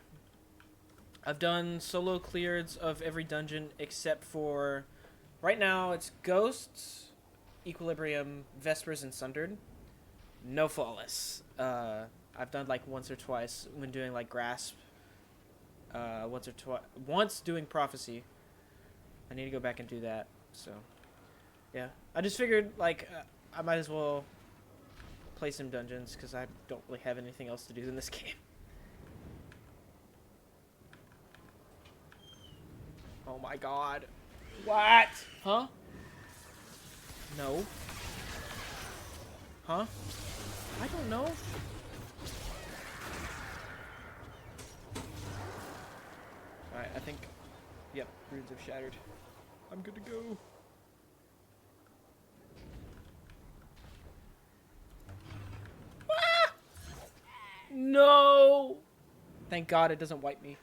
I've done solo clears of every dungeon except for right now it's Ghosts, Equilibrium, Vespers, and Sundered. No flawless. I've done like once or twice when doing like Grasp. Once doing Prophecy. I need to go back and do that. So, yeah. I just figured like I might as well play some dungeons because I don't really have anything else to do in this game. Oh my god. What? Huh? No. Huh? I don't know. Alright, I think... Yep, runes have shattered. I'm good to go. Ah! No! Thank God it doesn't wipe me.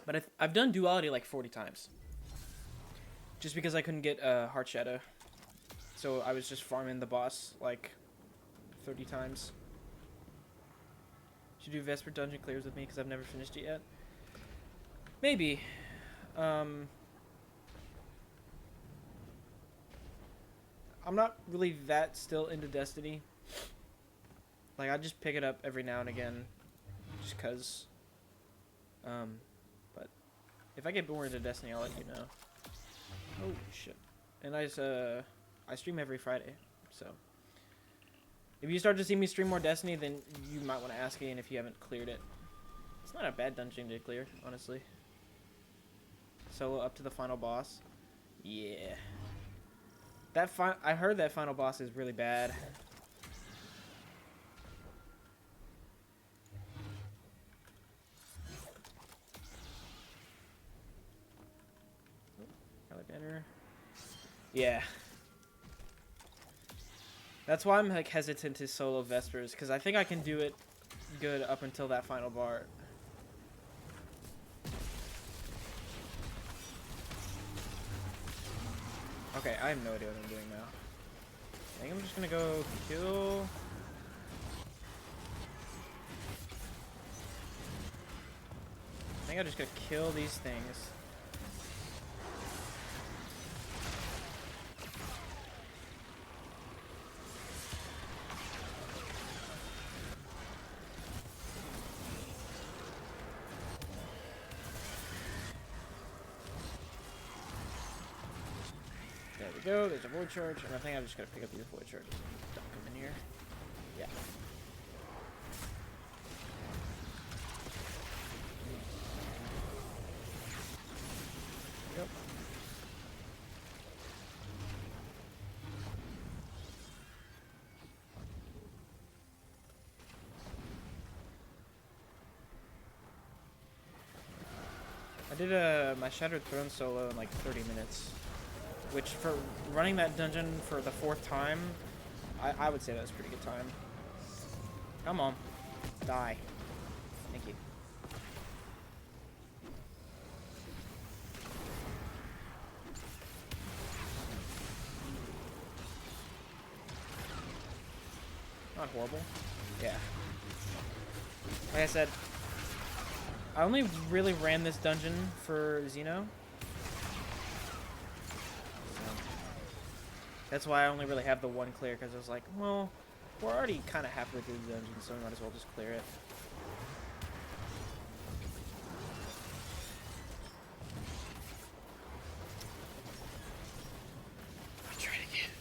But I've done Duality like 40 times. Just because I couldn't get Heart Shadow. So I was just farming the boss like 30 times. Should do Vesper Dungeon clears with me because I've never finished it yet. Maybe. I'm not really that still into Destiny. Like, I just pick it up every now and again. Just because. But if I get bored into Destiny, I'll let you know. Oh, shit. And I stream every Friday, so if you start to see me stream more Destiny, then you might want to ask Ian if you haven't cleared it. It's not a bad dungeon to clear, honestly. Solo up to the final boss. Yeah. I heard that final boss is really bad. Alexander. Yeah. That's why I'm like hesitant to solo Vespers, because I think I can do it good up until that final bar. Okay, I have no idea what I'm doing now. I think I'm just gonna go kill. I think I just gotta kill these things. There we go, there's a void charge, and I think I'm just gonna pick up these void charges and dump them in here. Yeah. Yep. I did my Shattered Throne solo in like 30 minutes. Which, for running that dungeon for the 4th time, I would say that was a pretty good time. Come on. Die. Thank you. Not horrible. Yeah. Like I said, I only really ran this dungeon for Xeno. That's why I only really have the one clear, because I was like, well, we're already kind of halfway through the dungeon, so we might as well just clear it. I'll try it again.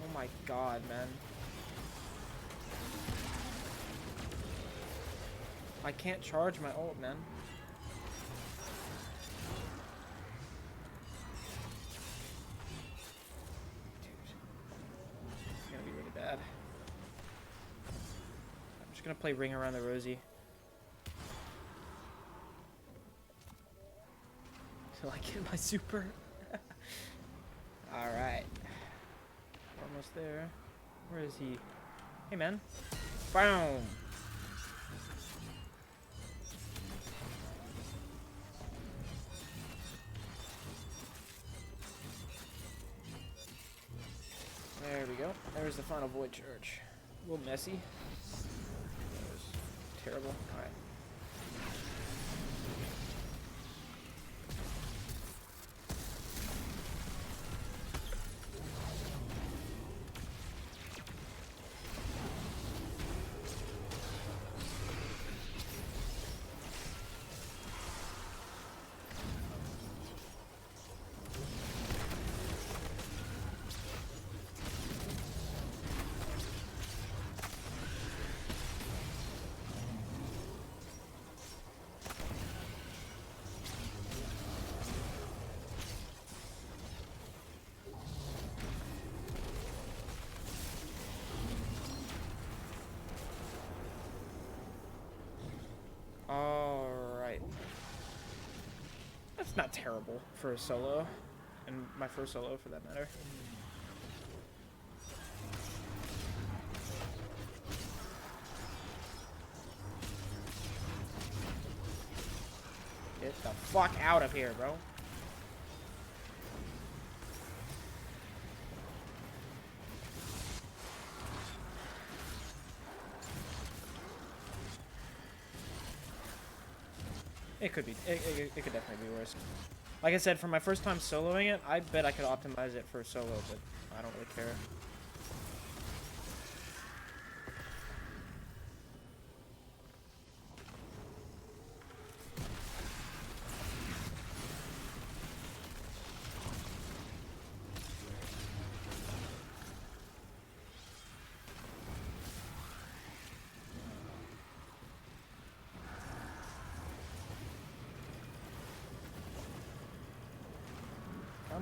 Oh my god, man. I can't charge my ult, man. Dude. It's gonna be really bad. I'm just gonna play Ring Around the Rosie. Till I get my super. Alright. Almost there. Where is he? Hey, man. Boom! There we go. There's the final void charge. A little messy. That was terrible. Alright. Alright. That's not terrible for a solo. And my first solo, for that matter. Get the fuck out of here, bro. It could be. It could definitely be worse. Like I said, for my first time soloing it, I bet I could optimize it for solo, but I don't really care.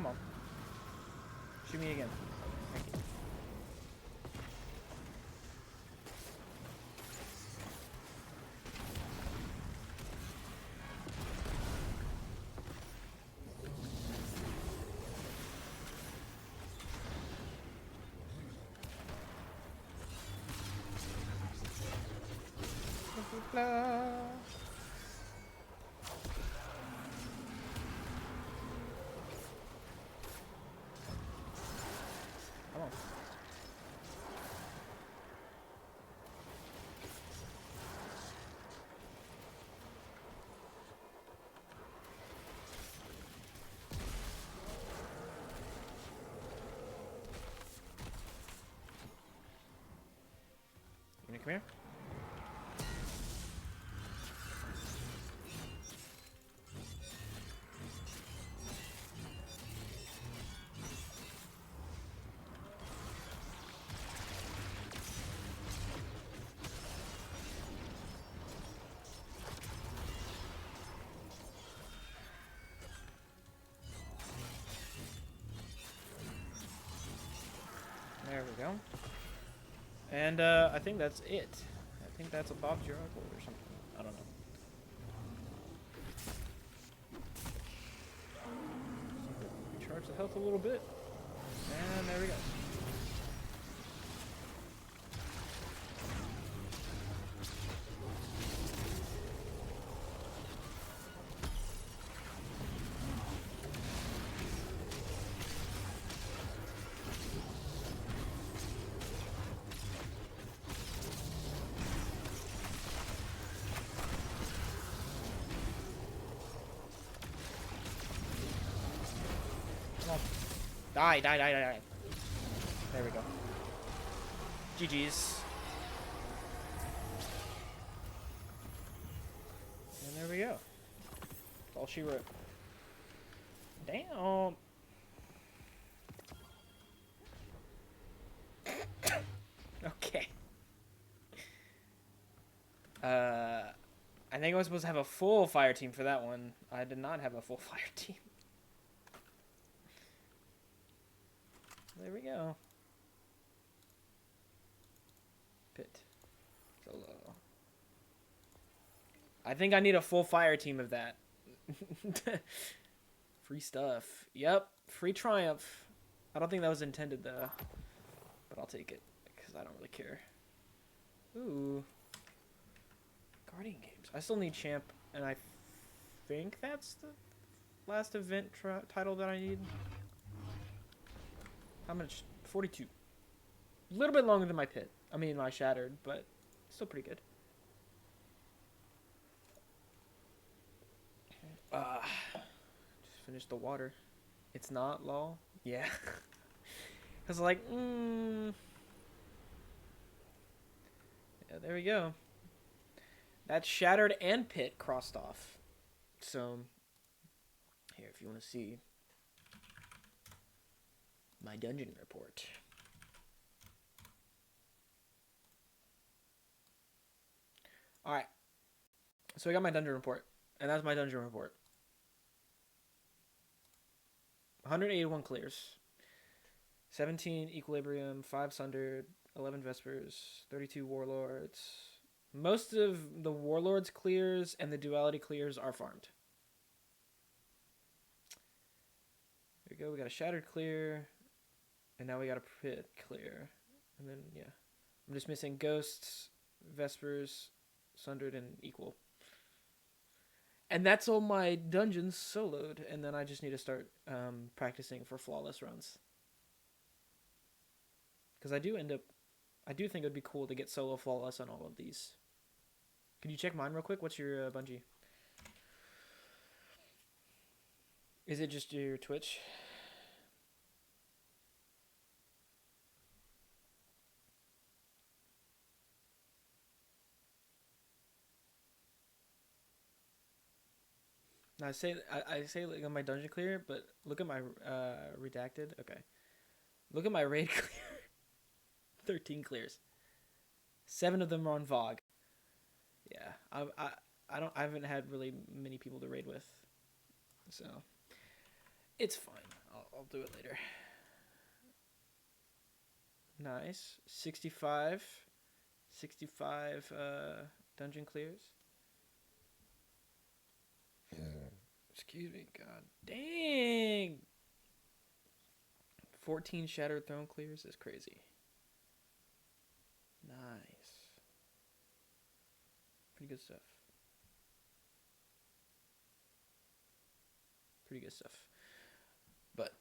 Come on. Shoot me again. Thank you. Come on. You gonna come here? There we go. And I think that's it. I think that's a Bob's your uncle or something. I don't know. Recharge the health a little bit. And there we go. Come on. Die, die, die, die, die. There we go. GG's. And there we go. That's all she wrote. Damn. Okay. I think I was supposed to have a full fire team for that one. I did not have a full fire team. There we go. Pit. Solo. I think I need a full fire team of that. Free stuff. Yep. Free triumph. I don't think that was intended though. But I'll take it. Because I don't really care. Ooh. Guardian games. I still need champ. And I think that's the last event title that I need. How much? 42. A little bit longer than my pit. I mean, my shattered, but still pretty good. Just finished the water. It's not lol. Yeah. Cause like, yeah, there we go. That's shattered and pit crossed off. So here, if you want to see my dungeon report. Alright. So I got my dungeon report. And that's my dungeon report. 181 clears. 17 equilibrium, 5 sundered, 11 vespers, 32 warlords. Most of the warlords clears and the duality clears are farmed. There we go. We got a shattered clear. And now we got a pit clear. And then, yeah. I'm just missing ghosts, vespers, sundered, and equal. And that's all my dungeons soloed. And then I just need to start practicing for flawless runs. Because I do think it would be cool to get solo flawless on all of these. Could you check mine real quick? What's your Bungie? Is it just your Twitch? I say like on my dungeon clear, but look at my redacted. Okay, look at my raid clear. 13 clears. 7 of them are on VOG. Yeah, I haven't had really many people to raid with, so it's fine. I'll do it later. Nice. 65 dungeon clears. Excuse me, god dang. 14 Shattered Throne clears is crazy. Nice. Pretty good stuff. Pretty good stuff. But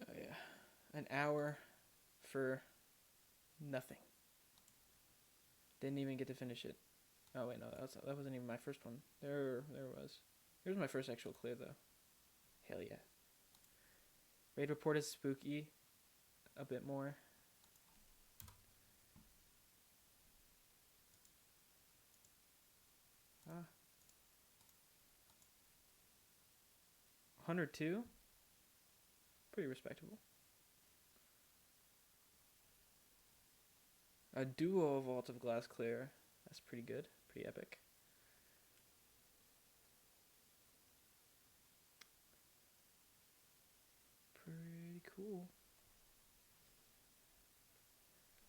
oh yeah, an hour for nothing. Didn't even get to finish it. Oh wait, no, that wasn't even my first one. There was. Here's my first actual clear though. Hell yeah. Raid report is spooky. A bit more. Ah. 102. Pretty respectable. A duo Vault of Glass clear. That's pretty good. Pretty epic. Pretty cool.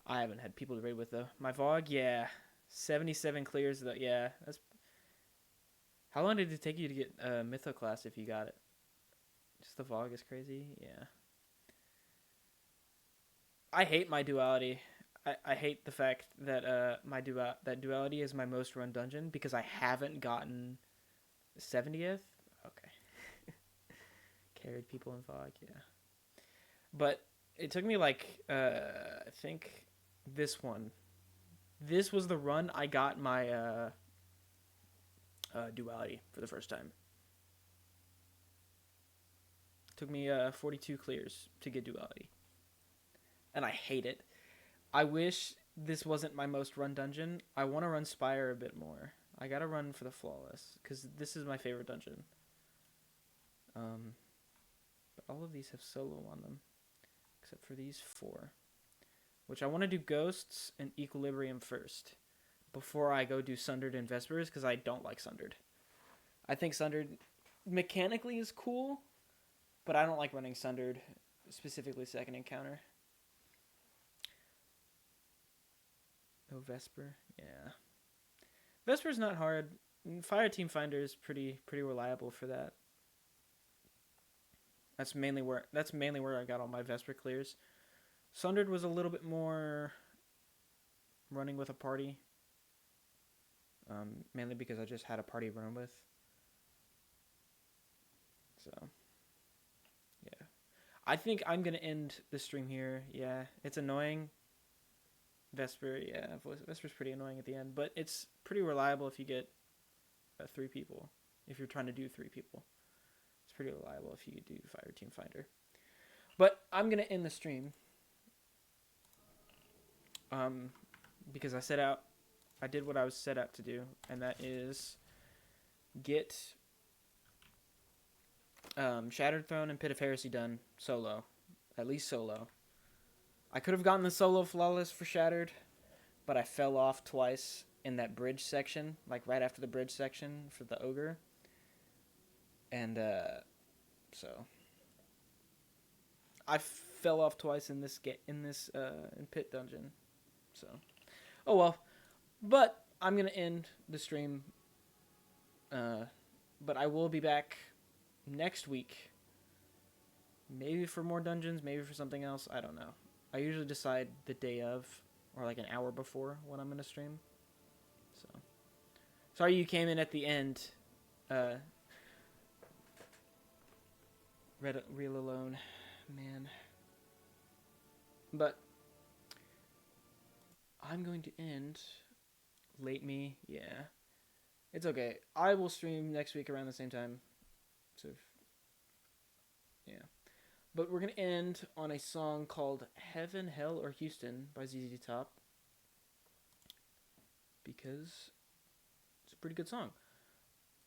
I haven't had people to raid with though. My VOG, yeah. 77 clears though. Yeah, that's. How long did it take you to get Mytho class if you got it? Just the VOG is crazy. Yeah. I hate my duality. I hate the fact that that duality is my most run dungeon because I haven't gotten 70th. Okay. Carried people in VOG, yeah. But it took me like I think this one. This was the run I got my duality for the first time. Took me 42 clears to get duality. And I hate it. I wish this wasn't my most run dungeon. I want to run Spire a bit more. I gotta run for the Flawless, because this is my favorite dungeon. But all of these have solo on them, except for these 4. Which I want to do Ghosts and Equilibrium first, before I go do Sundered and Vespers, because I don't like Sundered. I think Sundered mechanically is cool, but I don't like running Sundered, specifically second encounter. No Vesper, yeah. Vesper's not hard. Fire Team Finder is pretty reliable for that. That's mainly where I got all my Vesper clears. Sundered was a little bit more running with a party. Mainly because I just had a party to run with. So, yeah. I think I'm going to end the stream here. Yeah, it's annoying. Vesper, yeah, Vesper's pretty annoying at the end, but it's pretty reliable if you get 3 people. If you're trying to do 3 people, it's pretty reliable if you do Fire Team Finder. But I'm gonna end the stream, because I did what I was set out to do, and that is get Shattered Throne and Pit of Heresy done solo, at least solo. I could have gotten the solo Flawless for Shattered, but I fell off twice in that bridge section, like right after the bridge section for the Ogre. And, so I fell off twice in Pit Dungeon. So, oh well. But I'm going to end the stream. But I will be back next week. Maybe for more dungeons, maybe for something else. I don't know. I usually decide the day of, or like an hour before when I'm going to stream. So, sorry you came in at the end. Real alone, man. But I'm going to end late me. Yeah, it's okay. I will stream next week around the same time. So, yeah. But we're going to end on a song called Heaven, Hell, or Houston by ZZ Top. Because it's a pretty good song.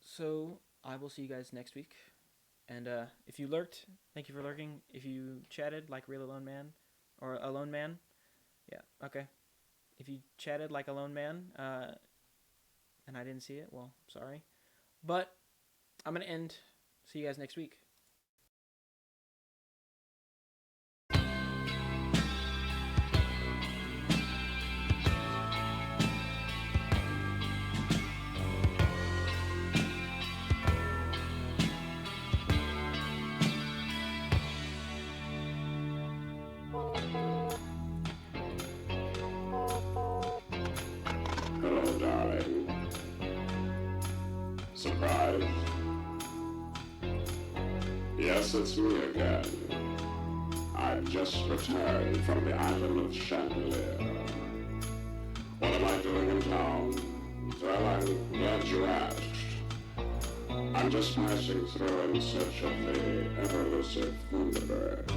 So I will see you guys next week. And if you lurked, thank you for lurking. If you chatted like Real Alone Man, or Alone Man, yeah, okay. If you chatted like Alone Man, and I didn't see it, well, sorry. But I'm going to end See you guys next week. Hello, darling. Surprised? Yes, it's me again. I've just returned from the island of Chandelier. What am I doing in town? Well, I'm glad you asked. I'm just passing through in search of the ever-elusive Thunderbird.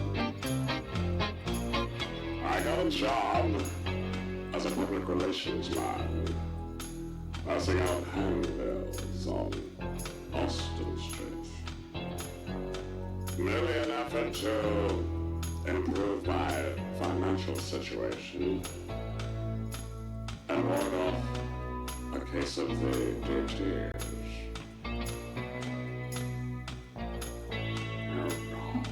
I got a job as a public relations man, passing out handbills on Austin Street. Merely an effort to improve my financial situation and ward off a case of the dear tears. Oh, God.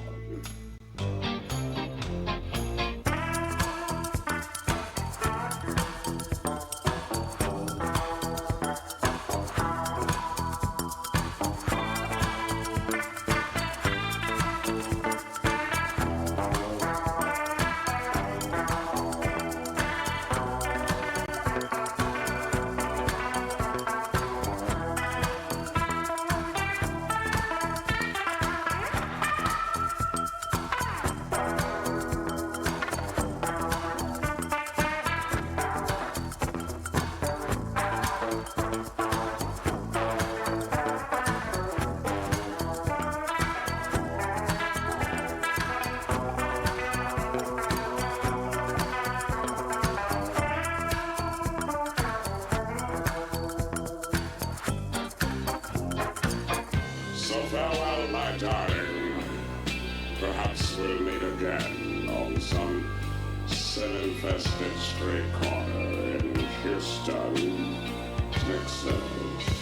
So farewell, my darling. Perhaps we'll meet again on some sin-infested street corner in Houston, Texas.